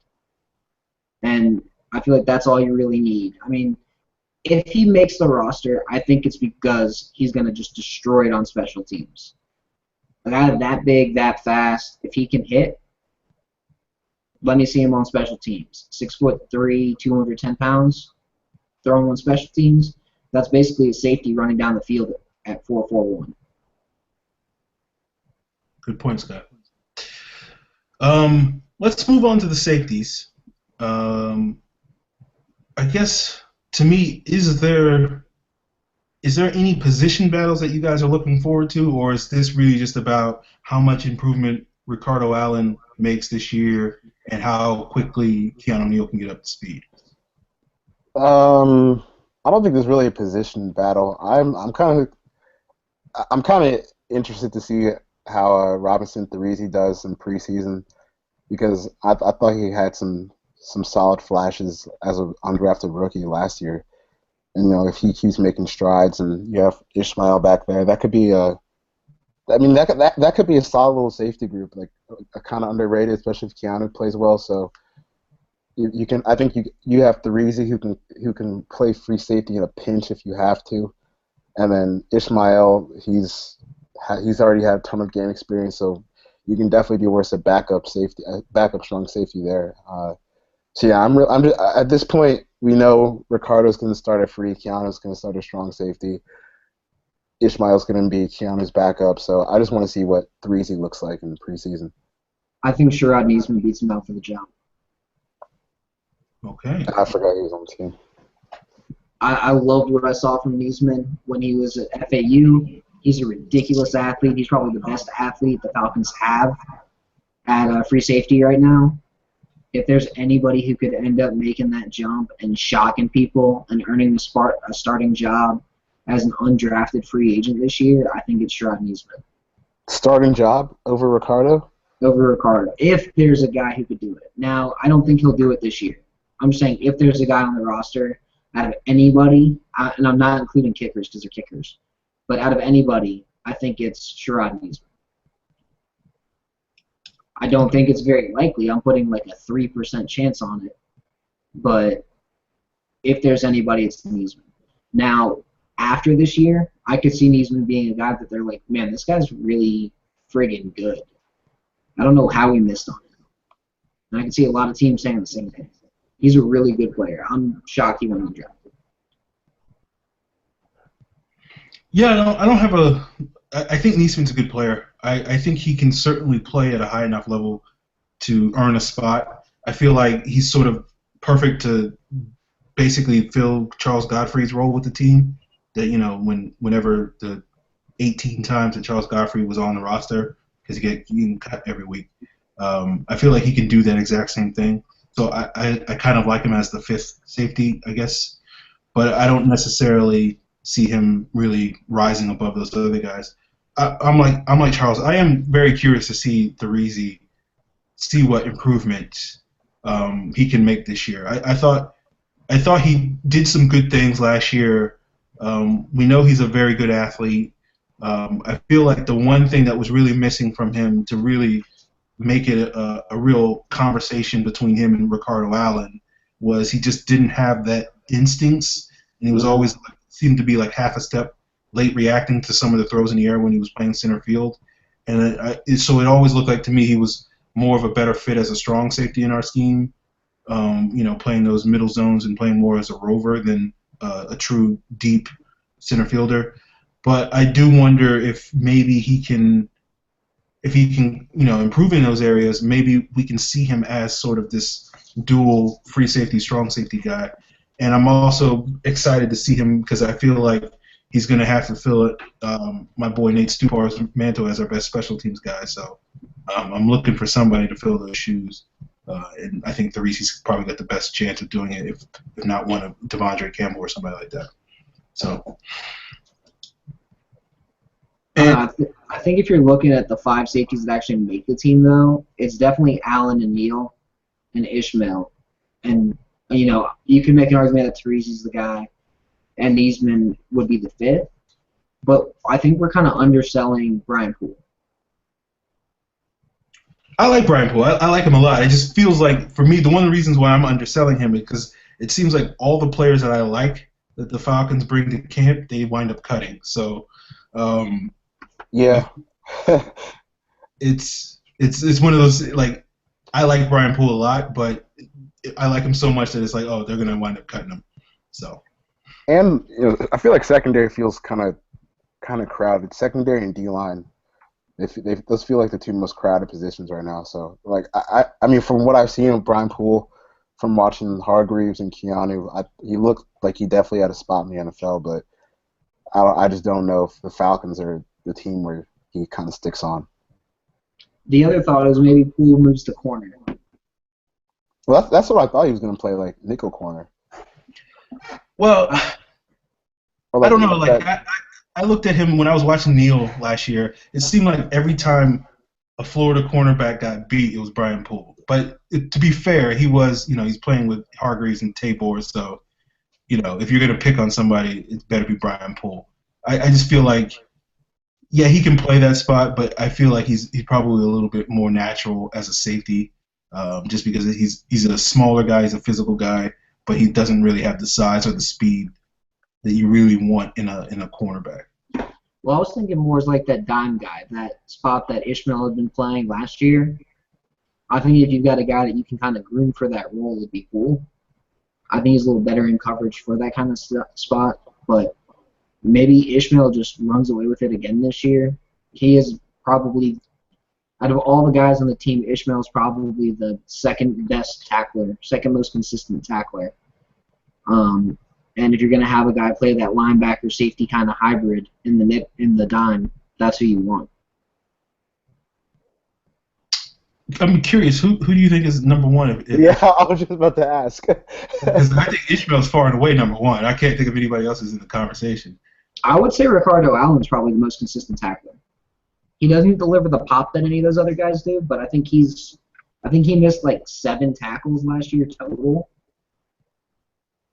And I feel like that's all you really need. I mean, if he makes the roster, I think it's because he's going to just destroy it on special teams. A guy that big, that fast, if he can hit, let me see him on special teams. 6'3", 210 pounds, throwing on special teams. That's basically a safety running down the field at 4.41. Good point, Scott. Let's move on to the safeties. I guess, to me, is there any position battles that you guys are looking forward to, or is this really just about how much improvement Ricardo Allen makes this year and how quickly Keanu Neal can get up to speed? I don't think there's really a position battle. I'm kind of interested to see how Robinson Therese does in preseason, because I thought he had some solid flashes as an undrafted rookie last year. And, you know, if he keeps making strides and you have Ishmael back there, that could be that could be a solid little safety group, like a kind of underrated, especially if Keanu plays well. So I think you have Therese who can play free safety in a pinch if you have to, and then Ishmael, he's already had a ton of game experience, so you can definitely be worse at backup strong safety there. So yeah, I'm just, at this point, we know Ricardo's going to start at free, Keanu's going to start at strong safety, Ishmael's going to be Keanu's backup. So I just want to see what Therese looks like in the preseason. I think Sherrod Neesman beats him out for the job. Okay. I forgot he was on the team. I loved what I saw from Neesman when he was at FAU. He's a ridiculous athlete. He's probably the best athlete the Falcons have at free safety right now. If there's anybody who could end up making that jump and shocking people and earning a starting job as an undrafted free agent this year, I think it's Sherrod Neesman. Starting job over Ricardo? Over Ricardo, if there's a guy who could do it. Now, I don't think he'll do it this year. I'm just saying if there's a guy on the roster, out of anybody, and I'm not including kickers because they're kickers, but out of anybody, I think it's Sherrod Neesman. I don't think it's very likely. I'm putting like a 3% chance on it. But if there's anybody, it's Neesman. Now, after this year, I could see Neesman being a guy that they're like, man, this guy's really friggin' good. I don't know how we missed on him. And I can see a lot of teams saying the same thing. He's a really good player. I'm shocked he went undrafted. Yeah, I don't have a. I think Neesman's a good player. I think he can certainly play at a high enough level to earn a spot. I feel like he's sort of perfect to basically fill Charles Godfrey's role with the team. That, you know, whenever the 18 times that Charles Godfrey was on the roster, because you can cut every week. I feel like he can do that exact same thing. So I kind of like him as the fifth safety, I guess. But I don't necessarily see him really rising above those other guys. I'm like Charles. I am very curious to see Therese, see what improvement he can make this year. I thought he did some good things last year. We know he's a very good athlete. I feel like the one thing that was really missing from him to really make it a real conversation between him and Ricardo Allen was he just didn't have that instincts, and he was always seemed to be like half a step late reacting to some of the throws in the air when he was playing center field. And so it always looked like to me he was more of a better fit as a strong safety in our scheme, playing those middle zones and playing more as a rover than a true deep center fielder. But I do wonder if maybe he can improve in those areas, maybe we can see him as sort of this dual free safety, strong safety guy. And I'm also excited to see him because I feel like he's going to have to fill it, my boy Nate Stupar's mantle as our best special teams guy. So I'm looking for somebody to fill those shoes. And I think Therese's probably got the best chance of doing it, if not one of Devondre Campbell or somebody like that. So And I think if you're looking at the 5 safeties that actually make the team, though, it's definitely Allen and Neal and Ishmael. And, you can make an argument that Terese's the guy and Niesman would be the 5th. But I think we're kind of underselling Brian Poole. I like Brian Poole. I like him a lot. It just feels like, for me, one of the reasons why I'm underselling him is because it seems like all the players that I like that the Falcons bring to camp, they wind up cutting. So, yeah, it's one of those, like, I like Brian Poole a lot, but I like him so much that it's like, oh, they're gonna wind up cutting him. So, and I feel like secondary feels kind of crowded. Secondary and D-line, those feel like the 2 most crowded positions right now. So, like, I mean, from what I've seen of Brian Poole, from watching Hargreaves and Keanu, he looked like he definitely had a spot in the NFL, but I just don't know if the Falcons are the team where he kind of sticks on. The other thought is maybe Poole moves to corner. Well, that's what I thought he was going to play, like nickel corner. Well, Or I don't know. Like, I looked at him when I was watching Neal last year. It seemed like every time a Florida cornerback got beat, it was Brian Poole. But to be fair, he was, he's playing with Hargreaves and Tabor, so, if you're going to pick on somebody, it better be Brian Poole. I just feel like, yeah, he can play that spot, but I feel like he's probably a little bit more natural as a safety, just because he's a smaller guy, he's a physical guy, but he doesn't really have the size or the speed that you really want in a cornerback. Well, I was thinking more as like that dime guy, that spot that Ishmael had been playing last year. I think if you've got a guy that you can kind of groom for that role, it'd be cool. I think he's a little better in coverage for that kind of spot, but maybe Ishmael just runs away with it again this year. He is probably, out of all the guys on the team, Ishmael's probably the second best tackler, second most consistent tackler. And if you're going to have a guy play that linebacker safety kind of hybrid in the dime, that's who you want. I'm curious, who do you think is number one? Yeah, I was just about to ask. Because I think Ishmael's far and away number one. I can't think of anybody else who's in the conversation. I would say Ricardo Allen's probably the most consistent tackler. He doesn't deliver the pop that any of those other guys do, but I think he missed like 7 tackles last year total.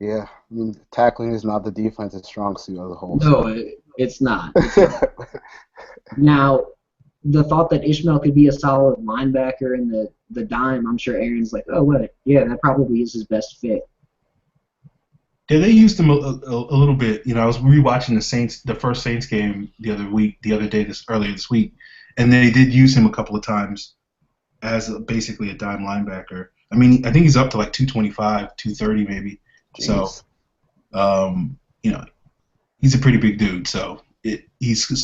Yeah, I mean, tackling is not the defense's strong suit as a whole. No, it's not. Now, the thought that Ishmael could be a solid linebacker in the dime, I'm sure Aaron's like, oh, what? Yeah, that probably is his best fit. Yeah, they used him a little bit. I was rewatching the first Saints game earlier this week, and they did use him a couple of times as basically a dime linebacker. I mean, I think he's up to like 225, 230 maybe. Jeez. So, he's a pretty big dude. So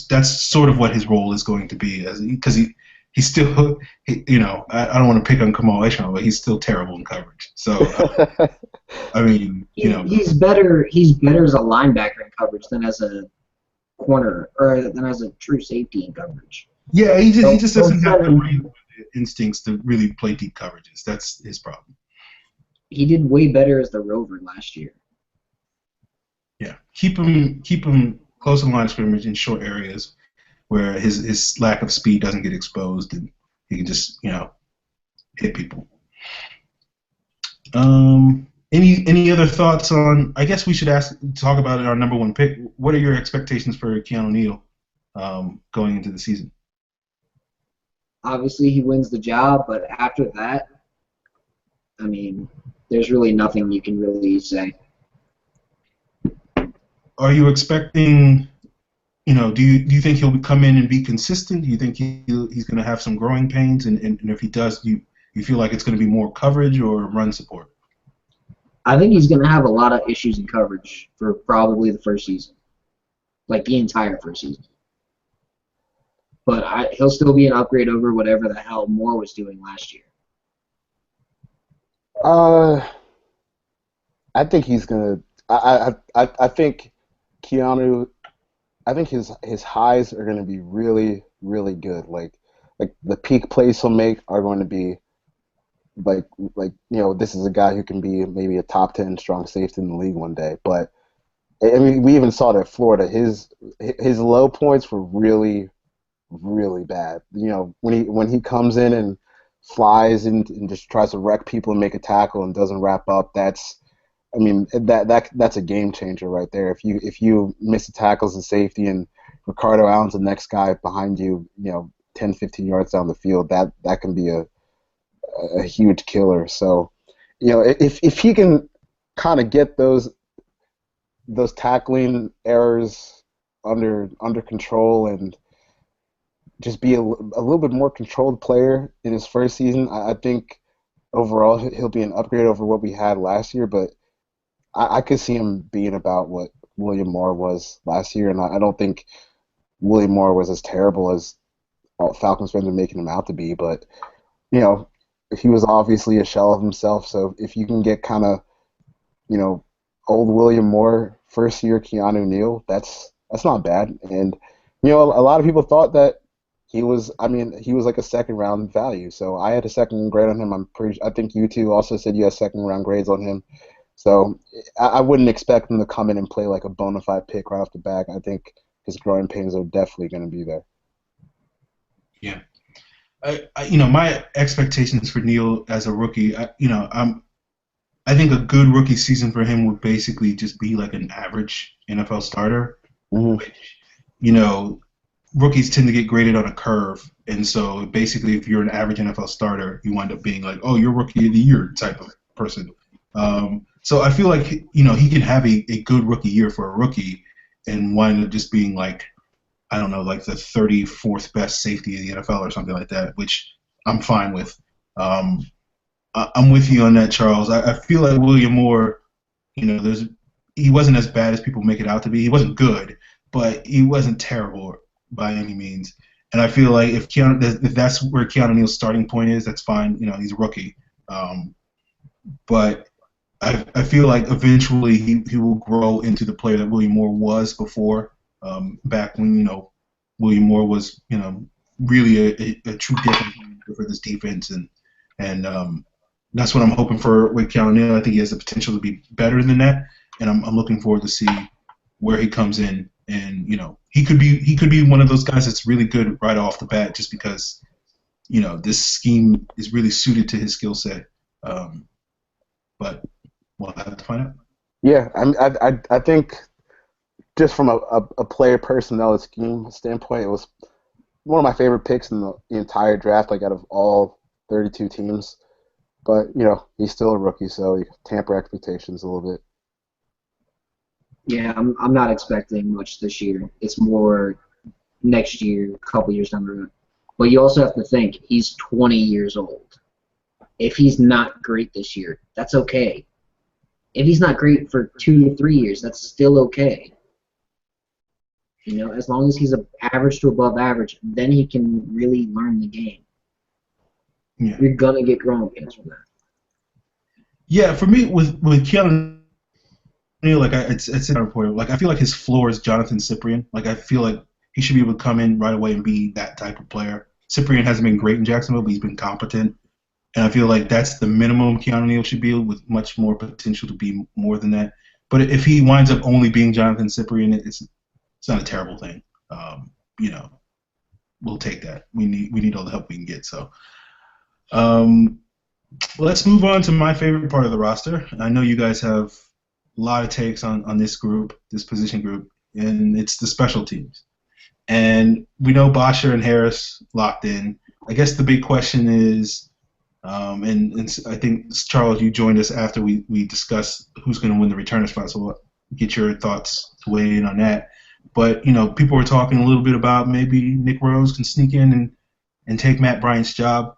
that's sort of what his role is going to be, because he's still, I don't want to pick on Kamal Ishmael, but he's still terrible in coverage. So, I mean, he's better as a linebacker in coverage than as a corner or than as a true safety in coverage. Yeah, he just doesn't have the instincts to really play deep coverages. That's his problem. He did way better as the rover last year. Yeah, keep him close to the line of scrimmage in short areas where his lack of speed doesn't get exposed, and he can just hit people. Any other thoughts on? I guess we should talk about our number 1 pick. What are your expectations for Keanu Neal going into the season? Obviously, he wins the job, but after that, I mean, there's really nothing you can really say. Are you expecting? Do you think he'll come in and be consistent? Do you think he's going to have some growing pains? And if he does, do you feel like it's going to be more coverage or run support? I think he's going to have a lot of issues in coverage for probably the first season, like the entire first season. But he'll still be an upgrade over whatever the hell Moore was doing last year. I think he's gonna. I think Keanu. I think his highs are gonna be really, really good. Like the peak plays he'll make are going to be like this is a guy who can be maybe a top 10 strong safety in the league one day. But I mean, we even saw it at Florida. His low points were really, really bad. You know, when he comes in and flies and just tries to wreck people and make a tackle and doesn't wrap up, I mean, that's a game changer right there. If you miss the tackles and safety and Ricardo Allen's the next guy behind you, 10, 15 yards down the field, that can be a huge killer. So, if he can kind of get those tackling errors under control and just be a little bit more controlled player in his first season, I think overall he'll be an upgrade over what we had last year. But I could see him being about what William Moore was last year, and I don't think William Moore was as terrible as Falcons fans are making him out to be. But he was obviously a shell of himself. So if you can get kind of old William Moore, first year Keanu Neal, that's not bad. And a lot of people thought that he was like a second round value. So I had a second grade on him. I think you two also said you had second round grades on him. So I wouldn't expect him to come in and play like a bona fide pick right off the bat. I think his growing pains are definitely going to be there. Yeah. My expectations for Neal as a rookie, I think a good rookie season for him would basically just be like an average NFL starter, which, rookies tend to get graded on a curve. And so basically if you're an average NFL starter, you wind up being like, oh, you're rookie of the year type of person. So I feel like, he can have a good rookie year for a rookie and wind up just being like, I don't know, like the 34th best safety in the NFL or something like that, which I'm fine with. I'm with you on that, Charles. I feel like William Moore, he wasn't as bad as people make it out to be. He wasn't good, but he wasn't terrible by any means. And I feel like if that's where Keanu Neal's starting point is, that's fine. He's a rookie. But I feel like eventually he will grow into the player that William Moore was before, back when William Moore was really a true difference for this defense, and that's what I'm hoping for with Keanu Neal. I think he has the potential to be better than that, and I'm looking forward to see where he comes in. And he could be one of those guys that's really good right off the bat, just because this scheme is really suited to his skill set. But we'll have to find out. Yeah, I think just from a player personnel scheme standpoint, it was one of my favorite picks in the entire draft, like out of all 32 teams. But he's still a rookie, so you tamper expectations a little bit. Yeah, I'm not expecting much this year. It's more next year, a couple years down the road. But you also have to think he's 20 years old. If he's not great this year, that's okay. If he's not great for 2 to 3 years, that's still okay. As long as he's average to above average, then he can really learn the game. Yeah. You're gonna get growing pains from that. Yeah, for me with Keanu Neal, like it's in our report. Like I feel like his floor is Jonathan Cyprien. Like I feel like he should be able to come in right away and be that type of player. Cyprien hasn't been great in Jacksonville, but he's been competent. And I feel like that's the minimum Keanu Neal should be, with much more potential to be more than that. But if he winds up only being Jonathan Cyprien, it's not a terrible thing. We'll take that. We need all the help we can get. So, let's move on to my favorite part of the roster. I know you guys have a lot of takes on this group, this position group, and it's the special teams. And we know Bosher and Harris locked in. I guess the big question is, and I think, Charles, you joined us after we discussed who's going to win the returner spot, so we'll get your thoughts to weigh in on that. But, people were talking a little bit about maybe Nick Rose can sneak in and take Matt Bryant's job.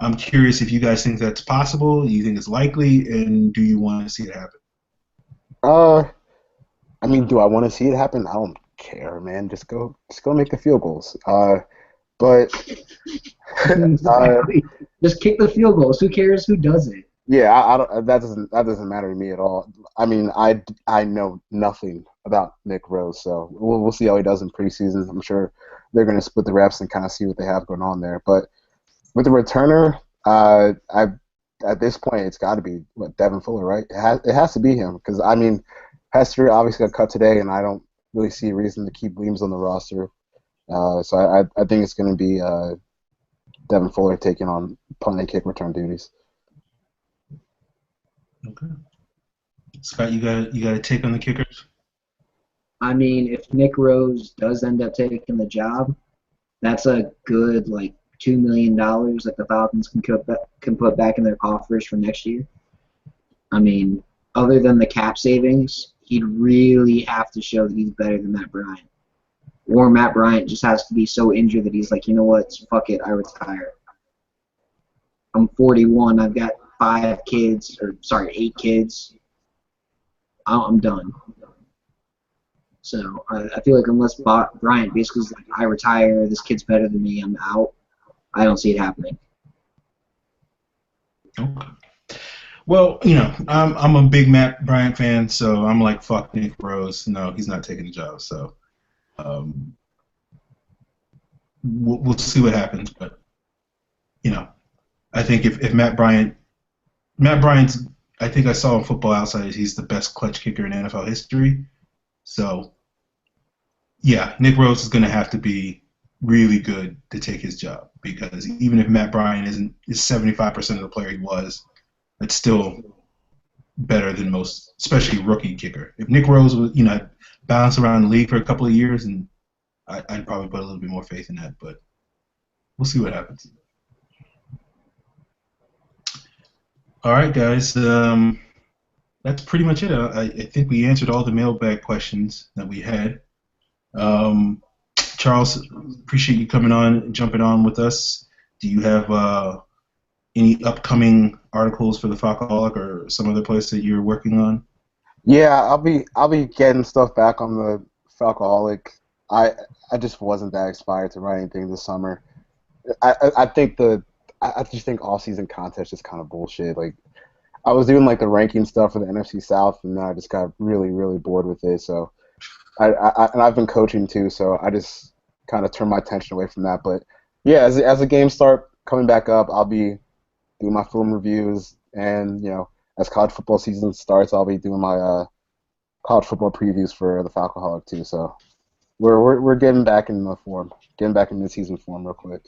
I'm curious if you guys think that's possible, do you think it's likely, and do you want to see it happen? Do I want to see it happen? I don't care, man. Just go make the field goals. But just kick the field goals. Who cares who does it? Yeah, I don't. That doesn't matter to me at all. I know nothing about Nick Rose, so we'll see how he does in preseason. I'm sure they're going to split the reps and kind of see what they have going on there. But with the returner, at this point, it's got to be Devin Fuller, right? It has to be him, because Hester obviously got cut today, and I don't really see a reason to keep Weems on the roster. So I think it's going to be Devin Fuller taking on punt and kick return duties. Okay. Scott, you got a take on the kickers? I mean, if Nick Rose does end up taking the job, that's a good like $2 million that the Falcons can put back in their coffers for next year. I mean, other than the cap savings, he'd really have to show that he's better than Matt Bryant. Or Matt Bryant just has to be so injured that he's like, you know what, fuck it, I retire. I'm 41, I've got 8 kids. I'm done. So I feel like unless Bryant basically is like, I retire, this kid's better than me, I'm out, I don't see it happening. Okay. Well, I'm a big Matt Bryant fan, so I'm like, fuck Nick Rose. No, he's not taking the job. So we'll see what happens. But, I think if Matt Bryant's, I think I saw on Football Outsiders, he's the best clutch kicker in NFL history. So, yeah, Nick Rose is going to have to be really good to take his job, because even if Matt Bryant is 75% of the player he was, it's still better than most, especially rookie kicker. If Nick Rose was, bounced around the league for a couple of years, and I'd probably put a little bit more faith in that, but we'll see what happens. All right, guys. That's pretty much it. I think we answered all the mailbag questions that we had. Charles, appreciate you coming on and jumping on with us. Do you have any upcoming articles for the Falcoholic or some other place that you're working on? Yeah, I'll be getting stuff back on the Falcoholic. I just wasn't that inspired to write anything this summer. I just think all-season contest is kind of bullshit. Like, I was doing like the ranking stuff for the NFC South, and then I just got really, really bored with it. So, and I've been coaching too, so I just kind of turned my attention away from that. But yeah, as the games start coming back up, I'll be doing my film reviews, and as college football season starts, I'll be doing my college football previews for the Falcoholic too. So we're getting back in the form, getting back in mid-season form real quick.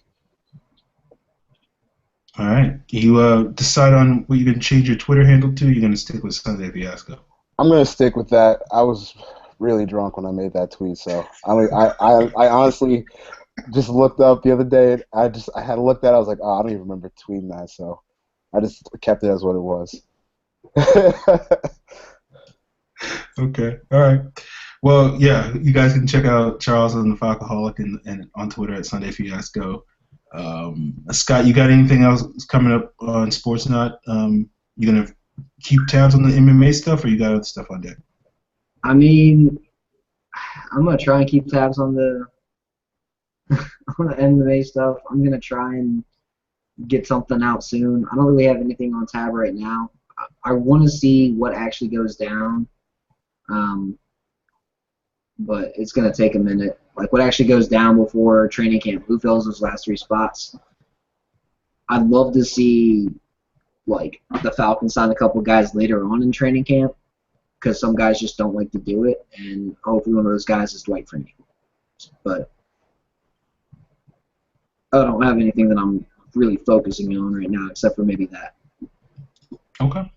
All right. You decide on what you're going to change your Twitter handle to? You're going to stick with Sunday Fiasco? I'm going to stick with that. I was really drunk when I made that tweet, so I honestly just looked up the other day. I had looked at it. I was like, oh, I don't even remember tweeting that, so I just kept it as what it was. Okay. All right. Well, yeah, you guys can check out Charles on the Falcoholic and on Twitter at Sunday Fiasco. Scott, you got anything else coming up on Sportsnot? You gonna keep tabs on the MMA stuff, or you got other stuff on deck? I mean, I'm gonna try and keep tabs on the MMA stuff. I'm gonna try and get something out soon. I don't really have anything on tab right now. I want to see what actually goes down, but it's gonna take a minute. Like, what actually goes down before training camp? Who fills those last 3 spots? I'd love to see, like, the Falcons sign a couple guys later on in training camp, because some guys just don't like to do it, and hopefully one of those guys is Dwight Freeney. But I don't have anything that I'm really focusing on right now, except for maybe that. Okay.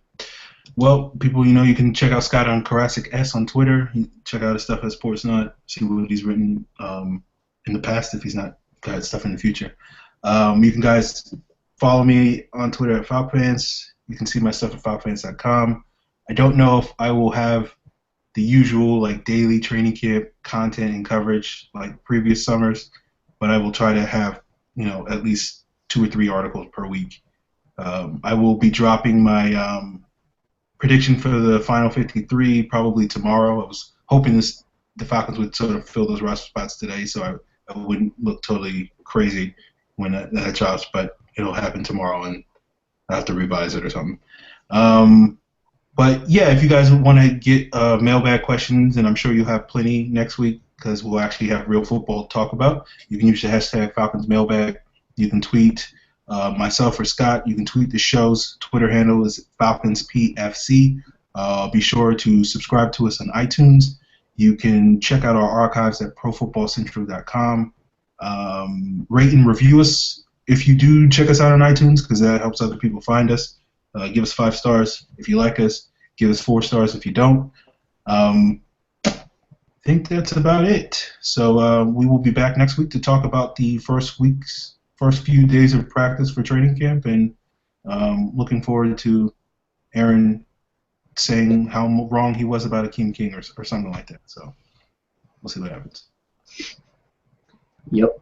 Well, people, you can check out Scott on Karasik S on Twitter. Check out his stuff at Sportsnot. See what he's written in the past, if he's not got stuff in the future. You can guys follow me on Twitter at FalcFans. You can see my stuff at FalcFans.com. I don't know if I will have the usual like daily training camp content and coverage like previous summers, but I will try to have at least 2 or 3 articles per week. I will be dropping my prediction for the final 53 probably tomorrow. I was hoping the Falcons would sort of fill those roster spots today, so I wouldn't look totally crazy when that drops, but it'll happen tomorrow, and I have to revise it or something. But yeah, if you guys want to get mailbag questions, and I'm sure you'll have plenty next week because we'll actually have real football to talk about, you can use the hashtag Falcons Mailbag. You can tweet myself or Scott. You can tweet the show's Twitter handle is FalconsPFC. Be sure to subscribe to us on iTunes. You can check out our archives at profootballcentral.com. Rate and review us if you do check us out on iTunes, because that helps other people find us. Give us 5 stars if you like us. Give us 4 stars if you don't. I think that's about it. So we will be back next week to talk about the first few days of practice for training camp, and looking forward to Aaron saying how wrong he was about Akeem King or something like that. So we'll see what happens. Yep.